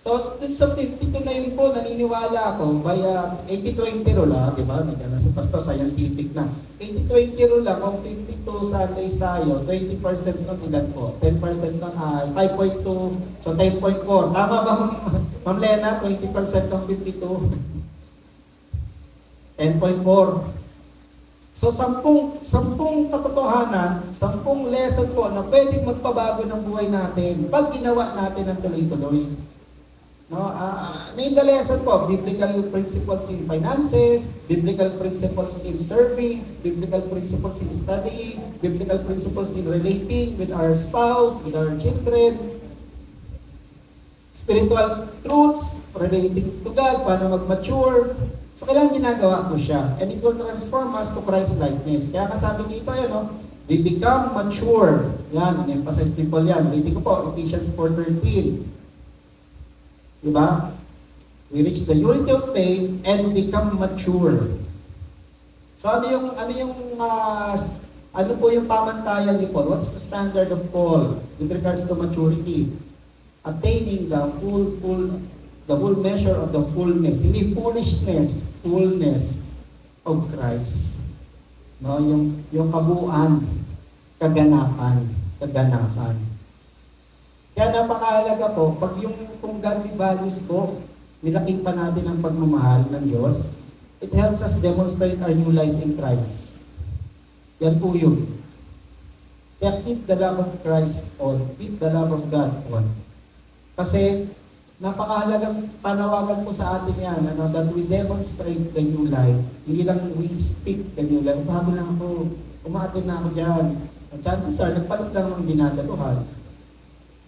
So sa 52 na yun po, naniniwala ako, by 80-20 rule, di ba? Si Pastor, scientific na. 80-20 rule lang, kung 52 Sundays tayo, 20% nun ilan po? 10% nun, 5.2, so 10.4. Tama ba, Ma'am Lena? 20% ng 52? 10.4. So, 10 katotohanan, 10 lesson po na pwedeng magpabago ng buhay natin pag ginawa natin ang tuloy-tuloy. No, name the lesson po, biblical principles in finances, biblical principles in serving, biblical principles in studying, biblical principles in relating with our spouse, with our children, spiritual truths relating to God, paano mag-mature. So kailangan ginagawa ko siya, and it will transform us to Christ likeness. Kaya kasabi dito, we become mature. Yan, in-emphasize din po yan. Reading ko po, Ephesians 4:13. Diba? We reach the unity of faith and become mature. So ano po yung pamantayan ni Paul? What is the standard of Paul with regards to maturity? Attaining the whole measure of the fullness, hindi foolishness, fullness of Christ. No, yung kabuuan, kaganapan. Kaya napakahalaga po, pag kung godly values po, nilaki pa natin ang pagmamahal ng Diyos, it helps us demonstrate our new life in Christ. Yan po yun. Kaya keep the love of Christ on. Keep the love of God on. Kasi, napakahalagang panawagan po sa atin yan, that we demonstrate the new life. Hindi lang we speak the new life. Bago lang ako, umaatin na ako dyan. Chances are, nagpalit lang ng dinadaluhan.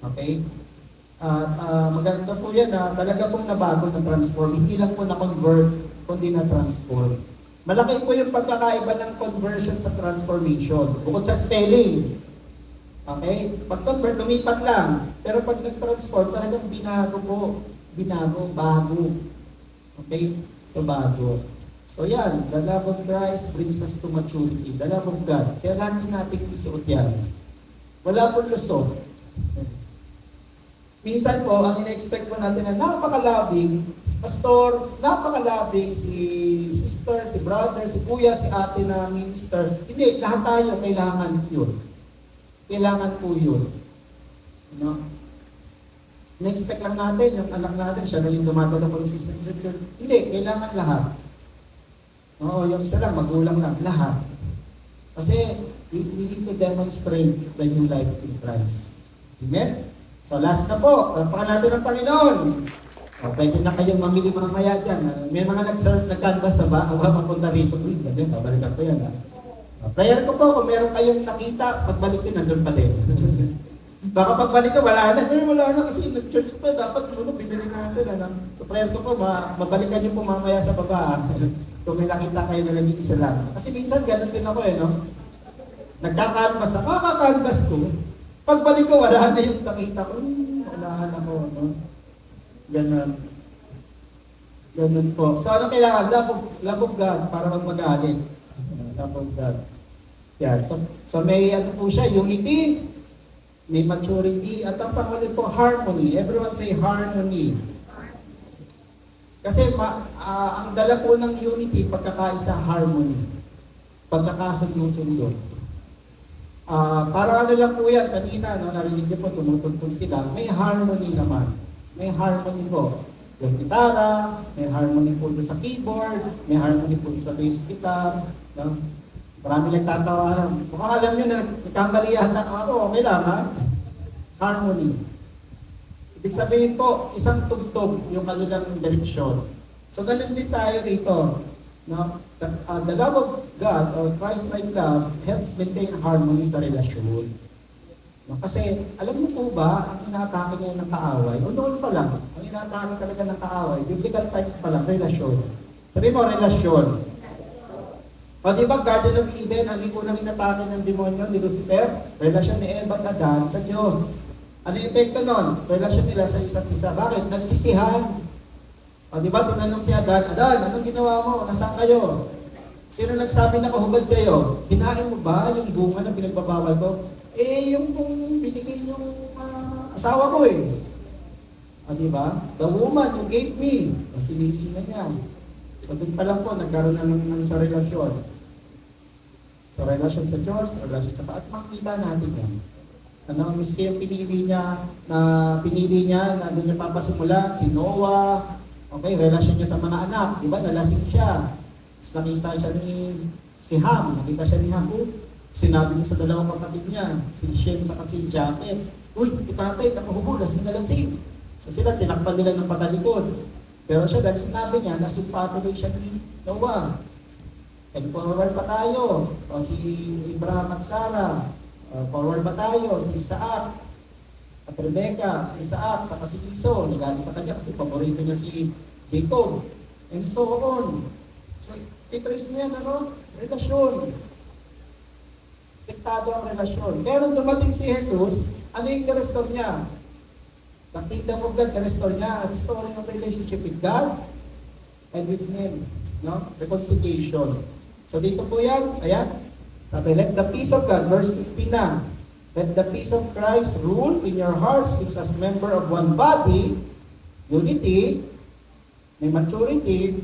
Okay? Maganda po yan na talaga pong nabago na transform. Hindi lang po na-convert, kundi na-transform. Malaki po yung pagkakaiba ng conversion sa transformation. Bukod sa spelling. Okay? Pag-convert, lumipat lang. Pero pag nag-transform, talagang binago po. Bago. Okay? So, bago. So yan, the love of Christ brings us to maturity. The love of God. Kaya lagi natin isuot yan. Wala pong lusot. Minsan po, ang ina-expect po natin na napakalabing, si pastor, napakalabing, si sister, si brother, si kuya, si ate na minister. Hindi, lahat tayo kailangan yun. Kailangan po yun. No? Na-expect lang natin, yung anak natin, siya na yung dumadalo po ng sister sa church. Hindi, kailangan lahat. Oo, yung isa lang, magulang lang, lahat. Kasi, we need to demonstrate the new life in Christ. Amen? So last na po, palapakan natin ang Panginoon. O, pwede na kayong mamili mamaya dyan. May mga nag-canvas na ba? Aba, mapunta rito. Uy, ganyan, babalikan ko yan. Prayer ko po, kung meron kayong nakita, pagbalik din, nandun pa din. Baka pagbalik ko, wala na. Wala na kasi nag-church pa. Dapat binili natin. So prayer ko po, mabalikan niyo po mamaya sa baba. Kung may nakita kayo na naging isa lang. Kasi minsan, ganun din ako no? Nagka-canvas ako, kaka-canvas ko. Pagbalik ko, wala na yung nakita ko. Wala ako, no? Ganun. Ganun po. So, ano kailangan? Love of God para magmagaling. Love of God. Yan. So may ano po siya, unity, may maturity, at ang panghuli po, harmony. Everyone say harmony. Kasi ang dala po ng unity, pagkakaisa, harmony. Pagkakasundo-sundo. Parang ano lang po yan, kanina, no, narinig niyo po, tumutuntun sila, may harmony naman. May harmony po. Yung gitara, may harmony po sa keyboard, may harmony po sa bass guitar. No? Marami lang tatawa. Mukhang alam niyo na nagkamali yata ako, okay lang ha? Harmony. Ibig sabihin po, isang tugtog yung kanilang direksyon. So ganun din tayo dito. No? The love of God or Christ-like love helps maintain harmony sa relasyon. No? Kasi alam niyo po ba, ang inaatake niya ng kaaway, o noon pa lang, ang inaatake talaga ng kaaway, biblical times pa lang, relasyon. Sabi mo, relasyon. O di ba, Garden of Eden, ano yung unang inatake ng demonyo ni Lucifer? Relasyon ni Eva at Adan sa Diyos. Ano yung epekto nun? Relasyon nila sa isa't isa. Bakit? Nagsisihan. O di ba, tinanong si Adan, Adan, anong ginawa mo? Nasaan kayo? Sino nagsabi na kahubad kayo? Kinain mo ba yung bunga na pinagbabawal ko? Yung kung binigay yung asawa ko O di ba? The woman, you gave me. O sinisi na niya. So doon pa lang po, nagkaroon ng sa relasyon. So relasyon sa Diyos, relasyon sa at makita natin yan. Ano, miski yung pinili niya na doon niya papasimulan, si Noah, okay, relasyon niya sa mga anak, di ba, nalasing siya. Tapos nakita siya nakita siya ni Ham, sinabi niya sa dalawang kapatid niya, si Shem sa si Japhet, uy, si tatay, nakahubog, lasing. So sila, tinakpan nila ng patalikod. Pero siya, dahil sinabi niya, nasupatuloy siya ni Noah. And forward pa tayo, o si Abraham at Sarah, forward pa tayo, si Isaac at Rebecca, si Isaac, saka si Iso, nagalit sa kanya kasi paborito niya si Jacob, and so on. So, titrace mo yan, relasyon. Apektado ang relasyon. Kaya nung dumating si Jesus, ano yung restore niya? The kingdom of God, restore niya, restoring of relationship with God and with men. No? Reconciliation. So dito po yan, ayan, sabi, let the peace of God, verse 15 na, let the peace of Christ rule in your hearts as member of one body, unity, may maturity,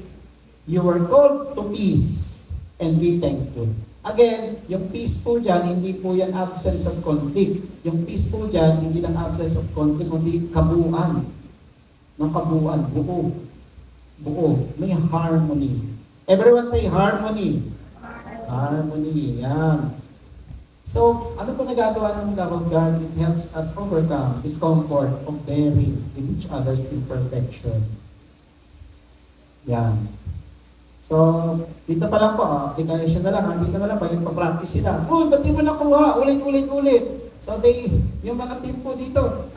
you were called to peace and be thankful. Again, yung peace po dyan, hindi po yan absence of conflict. Yung peace po dyan, hindi lang absence of conflict, kundi kabuuan. Ng kabuuan, buo. May harmony. Everyone say harmony. Harmony, yan. So, ano po nagagawa ng love of God? It helps us overcome discomfort of bearing with each other's imperfection. Yan. So, dito pa lang po, declaration na lang, dito na lang, pa-practice sila. Uy, ba't di mo nakuha? Ulit. So, yung mga team po dito,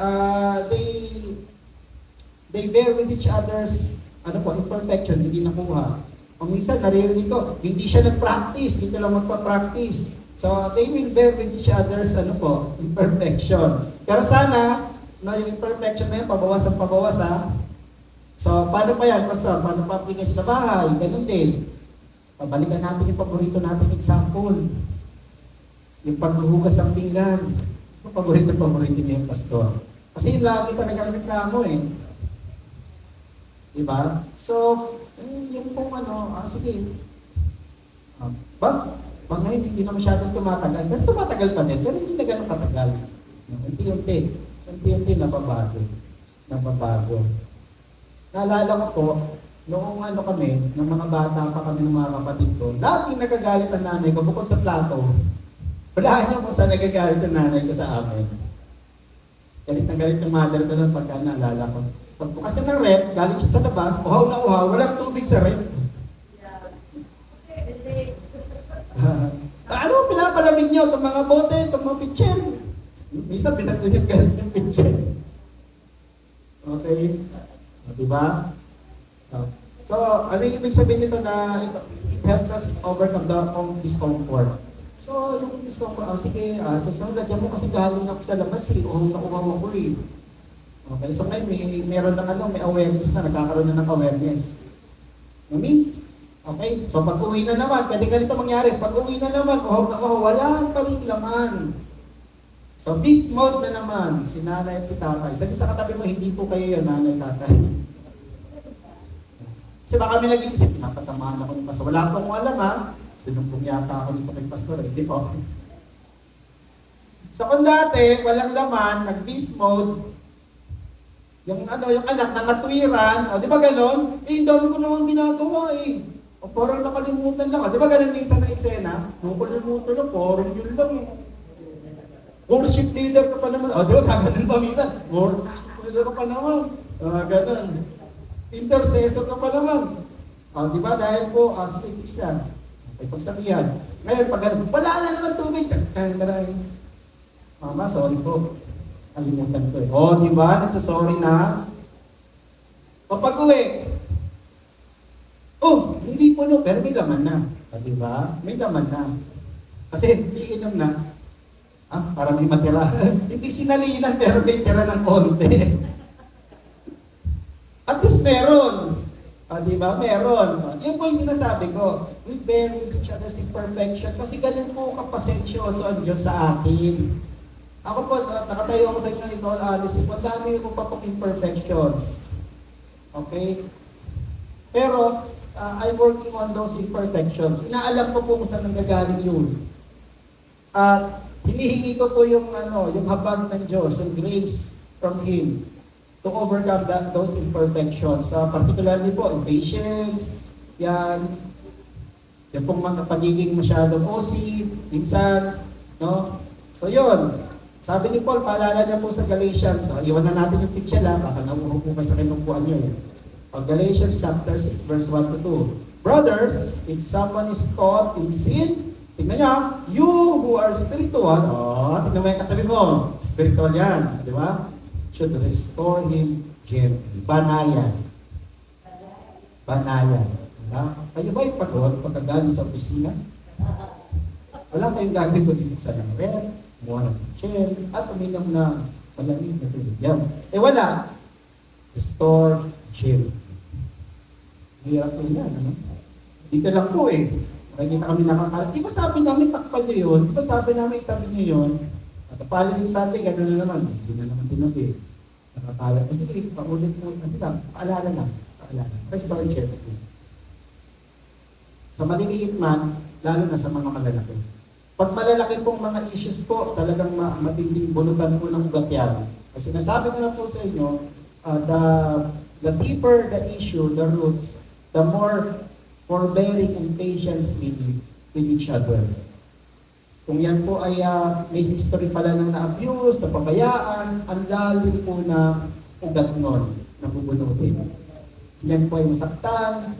they bear with each other's, imperfection, hindi nakuha. O minsan, naririnig ko, hindi siya nag-practice, dito lang magpa-practice. So, they will bear with each other's, imperfection. Pero sana, yung imperfection na yun, pabawas ha. So, paano pa yan, Pastor? Paano pa application sa bahay? Ganun din. Balikan natin yung paborito nating example. Yung paghuhugas ng pinggan. Yung paborito niya yung pastor. Kasi yun lagi talaga ang reklamo eh. Diba? So, yung pong sige. Ngayon hindi na masyadong tumatagal. Pero tumatagal pa din. Pero hindi na ganun katagal. Unti-unti nababago. Naalala ko po, noong kami, ng mga bata pa kami ng mga kapatid ko, laging nagagalit ang nanay ko bukod sa plato. Wala niya kung saan nagagalit ang nanay ko sa amin. Galit na galit yung mother ko doon pagka naalala ko. Pagbukas niya ng rep, galing siya sa labas, uhaw na uhaw, walang tubig sa rep. Pinapalamig niyo itong mga bote, itong mga pitcher. Minsan pinatunyag galing yung pitcher. Okay? Diba? So, ano yung ibig sabihin nito na it helps us overcome the discomfort. So, yung discomfort, sige, susunod, lagyan mo kasi galing ako sa labas uhaw na uhaw ako eh. Okay, so ngayon meron ng may awareness na, nagkakaroon na ng awareness. That means, okay, so pag uwi na naman, pwede ganito mangyari, pag uwi na naman, wala pa rin laman. So, beast mode na naman, si nanay at si tatay. Sabi sa katabi mo, hindi po kayo yun, nanay, tatay. Kasi baka may nag-iisip, napatamaan ako ng pastor. Wala po akong alam ha. Sinumpong yata ako dito kay pastor. Hindi po. So kung dati, walang laman, nag-beast mode, yung anak nangatwiran, di ba ganon? Ang dami ko naman ginagawa eh. O parang nakalimutan lang. Di ba ganon minsan na eksena? Nakalimutan na, parang yun lang eh. Worship leader ka pa naman. Di ba gaganon pa minsan? Worship leader ka pa naman. Ganon. Intercessor ka pa naman. Di ba? Dahil po, sige, fix lang. Ay pagsabihan. Ngayon, pag wala na naman tubig. Mama, sorry po. Kalimutan ko eh. Di ba? Nagsasorry na. Kapag uwi, hindi po no, pero may laman na. Di ba? May laman na. Kasi, iinom na. Para may matira. Hindi sinalinan, pero may tira ng konti. At least meron. Di ba? Meron. Yun po yung sinasabi ko. We bear with each other's imperfection kasi ganun po kapasensyoso ang Diyos sa atin. Ako po, nakatayo ako sa inyo in all honesty po, dami ko pa pong imperfections. Okay? Pero, I'm working on those imperfections. Inaalam ko po kung saan nanggagaling yun. At hinihingi ko po yung habag ng Diyos, yung grace from Him to overcome those imperfections. Particularly po, impatience, yan pong mga pagiging masyadong OC, minsan, no? So yun, sabi ni Paul, paalala niya po sa Galatians, iwan na natin yung picture lang, baka nauuho po kayo sa kinukuhan nyo. Galatians chapter 6, verse 1 to 2. Brothers, if someone is caught in sin, tingnan niya, you who are spiritual, tingnan mo yung katabi mo, spiritual yan, di ba? Should restore him gently. Banayan. Diba? Kayo ba yung pagod pagkagaling sa opisina? Wala kayong gagawin kundi buksan ng rep, kumuha ng chill, at uminom na malamig na tubig. Yan. Wala. Restore gently. Hirap po yan. Dito lang po eh. Nakikita kami nakakalat. Di ba sabi namin takpan nyo yun? Di ba sabi namin itabi nyo yun? Following Sunday, gano'n na naman. Hindi na naman tinabi. Nakakalat. Kasi paulit mo, paalala lang. Restore gently. Sa maliliit man, lalo na sa mga malalaki. Pag malalaki pong mga issues po, talagang matinding bunutan po ng ugat yan. Kasi nasabi ko na po sa inyo, the deeper the issue, the roots, the more forbearing and patience we need with each other. Kung yan po ay may history pala ng na-abuse, napabayaan, ang lalim po na ugat nun na bubunutin. Yan po ay nasaktan,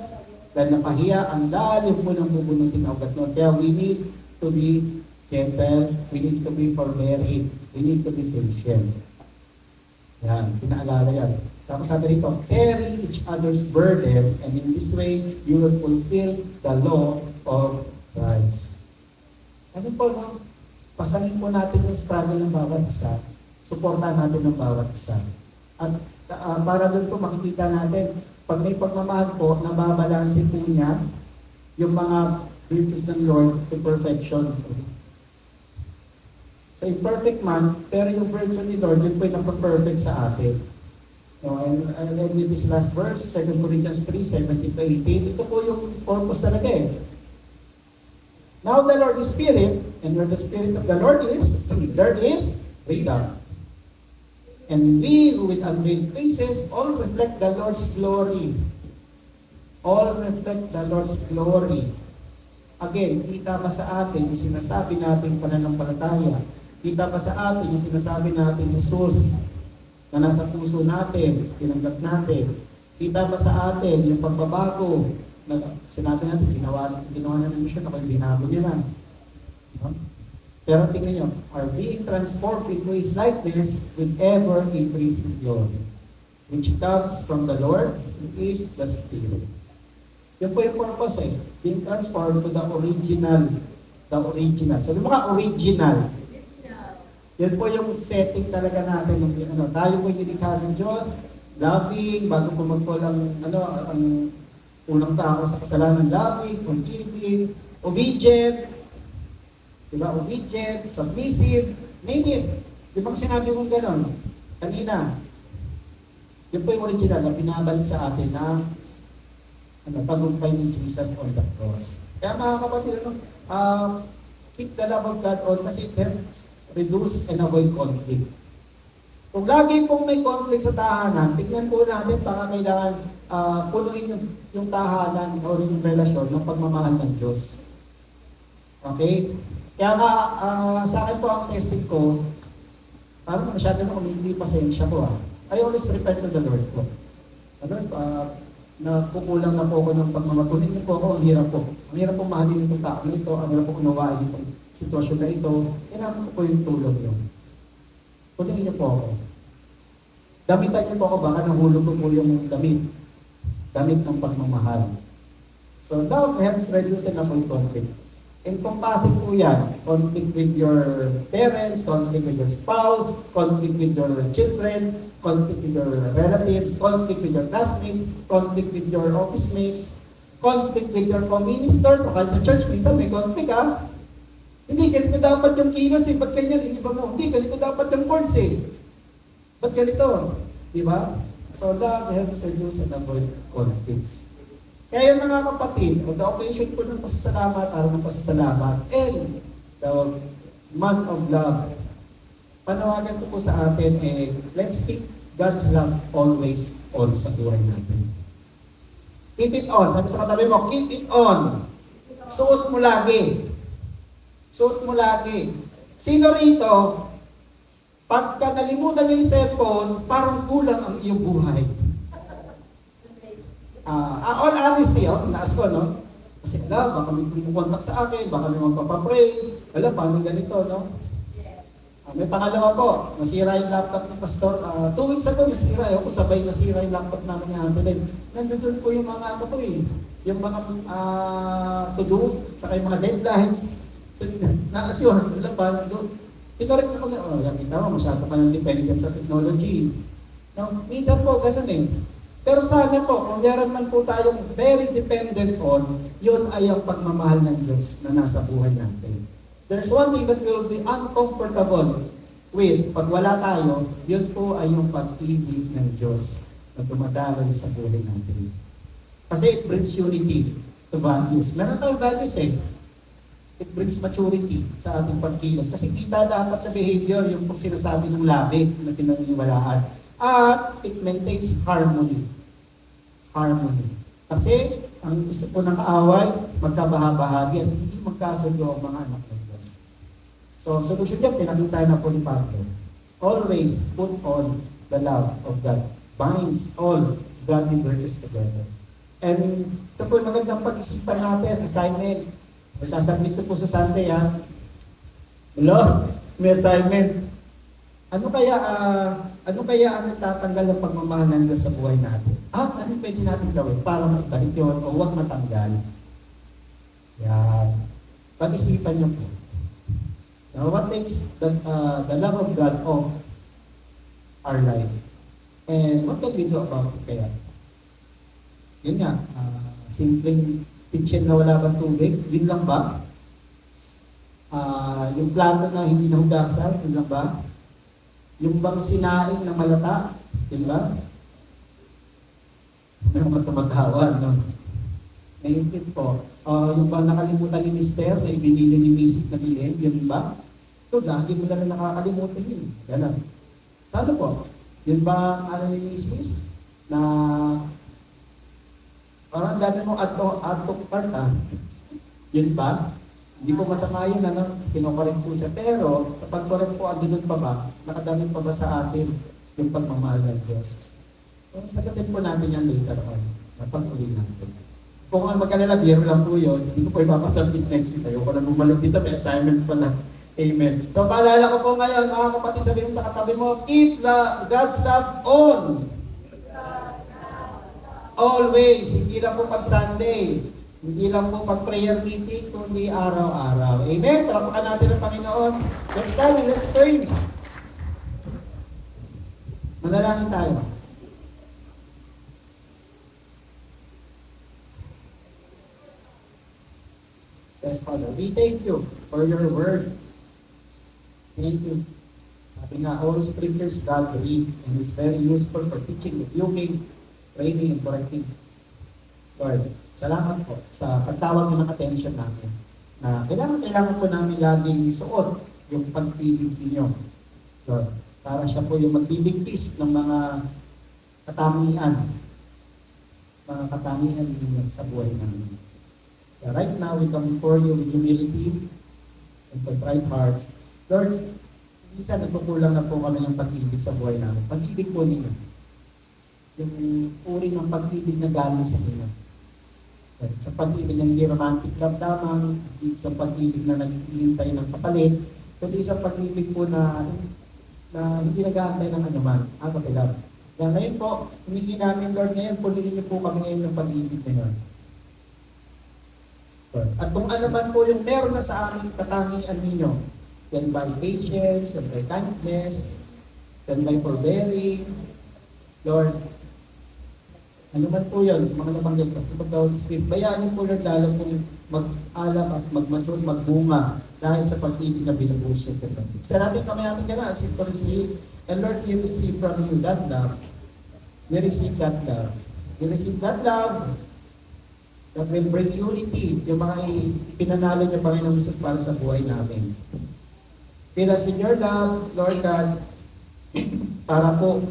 dahil napahiya, ang lalim po ng bubunutin na ugat nun. Kaya we need to be gentle, we need to be forbearing, we need to be patient. Yan, pinaalala yan. Tapos sabi rito, carry each other's burden, and in this way, you will fulfill the law of Christ. Ano po, no? Pasanin po natin yung struggle ng bawat isa. Suportahan natin ng bawat isa. At para doon po makikita natin, pag may pagmamahal po, nababalansin po niya yung mga virtues ng Lord to perfection. So, imperfect man, pero yung virtue ni Lord, yun po yung napaperfect sa atin. No, and then with this last verse, 2 Corinthians 3, 17 to 18, ito po yung purpose talaga eh. Now the Lord is Spirit, and where the Spirit of the Lord is, there is freedom. And we who with unveiled faces all reflect the Lord's glory. All reflect the Lord's glory. Again, kita ba sa atin yung sinasabi natin pananampalataya? Kita ba sa atin yung sinasabi natin Jesus na nasa puso natin, tinanggap natin? Kita ba sa atin yung pagbabago na sinabi natin, ginawa na ng mission, ako yung binago niya na. No? Pero tingnan nyo, are being transformed into His likeness with ever-increasing glory, which comes from the Lord, who is the Spirit. Yun po yung purpose eh, being transformed to the original. The original. Sabi mo ka, original. Yun po yung setting talaga natin. Tayo po yung dinikha ng Diyos, loving, bago po mag-fall ang unang tao sa kasalanan, loving, forgiving, obedient, diba? Obedient, submissive, name it. Di ba sinabi kong gano'n? Kanina. Yun po yung original na binabalik sa atin na tagumpay ni Jesus on the cross. Kaya mga kapatid, keep the love of God on kasi it helps reduce and avoid conflict. Kung lagi pong may conflict sa tahanan, tignan po natin baka kailangan punuin yung tahanan o yung relasyon ng pagmamahal ng Diyos. Okay? Kaya nga, sa akin po ang testing ko, parang masyado na hindi pasensya ko I always repent to the Lord po. Lord, nakukulang na po ako ng pagmamahal. Hindi po ako, ang hirap po. Ang hirap po mahalin itong tao na ito, ang hirap po unawain itong sitwasyon na ito. Kailangan po yung tulong nyo. Kunin niyo po ako. Damitan niyo po ako, baka nahulog ko po yung damit. Damit ng pagmamahal. So, love helps reduce and avoid conflict. Encompassing po yan, conflict with your parents, conflict with your spouse, conflict with your children, conflict with your relatives, conflict with your classmates, conflict with your office mates, conflict with your co-ministers, o kaya sa church, minsan may conflict Hindi, ganito dapat yung kilos ba't ganyan, hindi ba mo? Hindi, ganito dapat yung chords ba't ganito? Di ba? So love helps reduce and avoid conflicts. Kaya mga kapatid, on the occasion po ng pasasalamat, araw ng pasasalamat, and the month of love, panawagan ko po sa atin let's keep God's love always on sa buhay natin. Keep it on. Sabi sa katabi mo, keep it on. Suot mo lagi. Suot mo lagi. Sino rito, pagka nalimutan niya yung cellphone, parang kulang ang iyong buhay. All honesty, tinaas ko, no? Kasi, baka may contact sa akin, baka may magpapapray, paano ganito, no? May pangalawa po, nasira yung laptop ng pastor. 2 weeks ago, nasira. Ako sabay nasira yung laptop namin ni Handelen. Nandun po yung mga, yung mga to-do, saka yung mga deadlines. So, naasyon, paano doon? Kinorek ako na, yan kita mo, masyado pa ng dependent sa technology. No? Minsan po, ganun Pero sana po, kung meron man po tayong very dependent on, yun ay ang pagmamahal ng Diyos na nasa buhay natin. There's one thing that will be uncomfortable with, pag wala tayo, yun po ay yung pag-ibig ng Diyos na dumadaloy sa buhay natin. Kasi it brings unity to values. Meron tayong values It brings maturity sa ating pagkilos. Kasi kita dapat sa behavior yung sinasabi ng labi na pinaniniwalaan. At it maintains harmony. Harmony. Kasi ang gusto po ng kaaway, magkabahabahagi at hindi magkasundo ang mga anak ng Diyos. So, ang solusyon niya, pinakita na po ni Pablo. Always put on the love of God. Binds all godly virtues together. And ito po yung magandang pag-isipan natin, assignment. May sasubmit ko po sa Sunday Hello? May assignment. Ano kaya ang tatanggal ng pagmamahal ng Diyos sa buhay natin? Ano pwede natin gawin para maibalik yun o huwag matanggal? Yan. Pag-isipan niyo po. Now, what takes the love of God off our life? And what can we do about it kaya? Yun nga, simpleng kitchen na wala bang tubig? Yun lang ba? Yung plato na hindi nahugasan? Yun lang ba? Yung bang sinaing na malata? Yun ba? May mga tumatawa, no? Naintin po. Yung bang nakalimutan ni Mister na ibinili ni Mrs. na bilhin? Yun ba? Ito, lagi mo na lang nakakalimutan yun. Ganun. Sana po? Yun ba ano ni Mrs. na parang dami mong ato cart Yun ba? Hindi po masama yun, ano? Kinokorek po siya. Pero, sa pagkorek po, andun pa ba? Nakadamit pa ba sa atin yung pagmamahal ng Diyos? So, sagutin po natin yan later on. Napag-uli natin. Kung ang mag-alala, biro lang po yun, hindi ko po ipapasabit next week. Ayoko na bumalik dito, may assignment pa lang. Amen. So, paalala ko po ngayon, mga kapatid, sabihin mo sa katabi mo, keep God's love on. Always. Hindi lang po pag Sunday. Hindi lang po pag prayer meeting, kundi araw-araw. Amen? Palakpakan natin ang Panginoon. Let's stand and let's pray. Manalangin tayo. Yes, Father, we thank you for your word. Thank you. Sabi nga, all scriptures God breathed and it's very useful for teaching, rebuking, training, and correcting. Lord, salamat po sa pagtawag ng attention namin na kailangan po namin laging suot yung pag-ibig ninyo. Lord, para siya po yung magbibigtis ng mga katangian ninyo sa buhay namin. Right now, we come before you with humility and contrite hearts. Lord, minsan nagkukulang na po kami ng pag-ibig sa buhay namin. Pag-ibig po ninyo. Yung uri ng pag-ibig na galing sa inyo. Sa pag-ibig na hindi romantic love lamang, hindi sa pag-ibig na naghihintay ng kapalit, kundi sa pag-ibig po na hindi nag-aantay ng anuman, love. Kaya ngayon po, hinihingi namin, Lord, ngayon, pulihin niyo po kami ngayon ng pag-ibig na yun. At kung ano man po yung meron na sa aming katangian ninyo, yan by patience, yan by kindness, yan by forbearing, Lord, ano man po yun, sa mga nabanggit ko, ito daw Spirit, bayaan niyo po Lord lalo pong mag-alam at mag-mature, magbunga dahil sa pag-ibig na binubuhos niyo po. Sa natin kami natin ka na, as to receive, and Lord, we receive from you that love. We receive that love. We receive that love that will bring unity, yung mga pinanalo niyo, Panginoong Jesus, para sa buhay namin. Fill us with your love, Lord God, para po,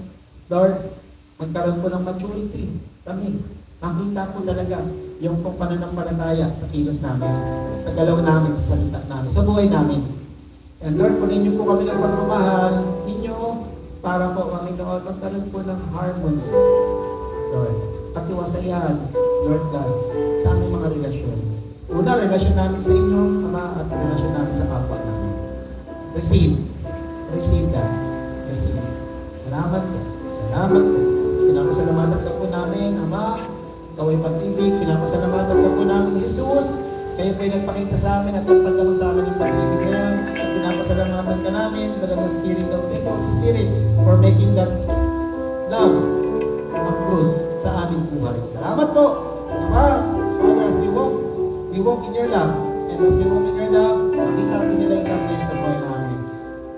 Lord, magkaroon po ng maturity. Kami, makita po talaga yung pong pananampalataya sa kilos namin, sa galaw namin, sa salita namin, sa buhay namin. And Lord, punin niyo po kami ng pagmamahal ninyo para po, Panginoon, magkaroon po ng harmony. Lord, katiwasayan, Lord God, sa aming mga relasyon. Una, relasyon namin sa inyo, Ama, at relasyon namin sa kapwa namin. Receive. Receive that. Receive. Salamat po. Salamat po. Pinapasalamatan ka po namin, Ama. Ikaw ay pag-ibig. Pinapasalamatan ka po namin, Jesus. Kayo po ay nagpakita sa amin at nagpagdama sa amin yung pag-ibig na yan. At pinapasalamatan ka namin, Brother Spirit of the Holy Spirit, for making that love a fruit sa aming buhay. Salamat po. Ama, Father, as we walk in your love. And as we walk in your love, makita po nila yung love niya sa buhay namin.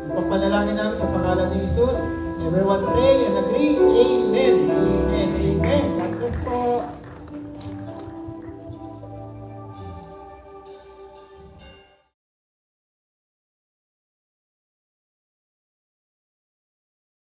Yung pagpanalangin namin sa pangalan ni Jesus, everyone say and agree, Amen. Amen. Amen.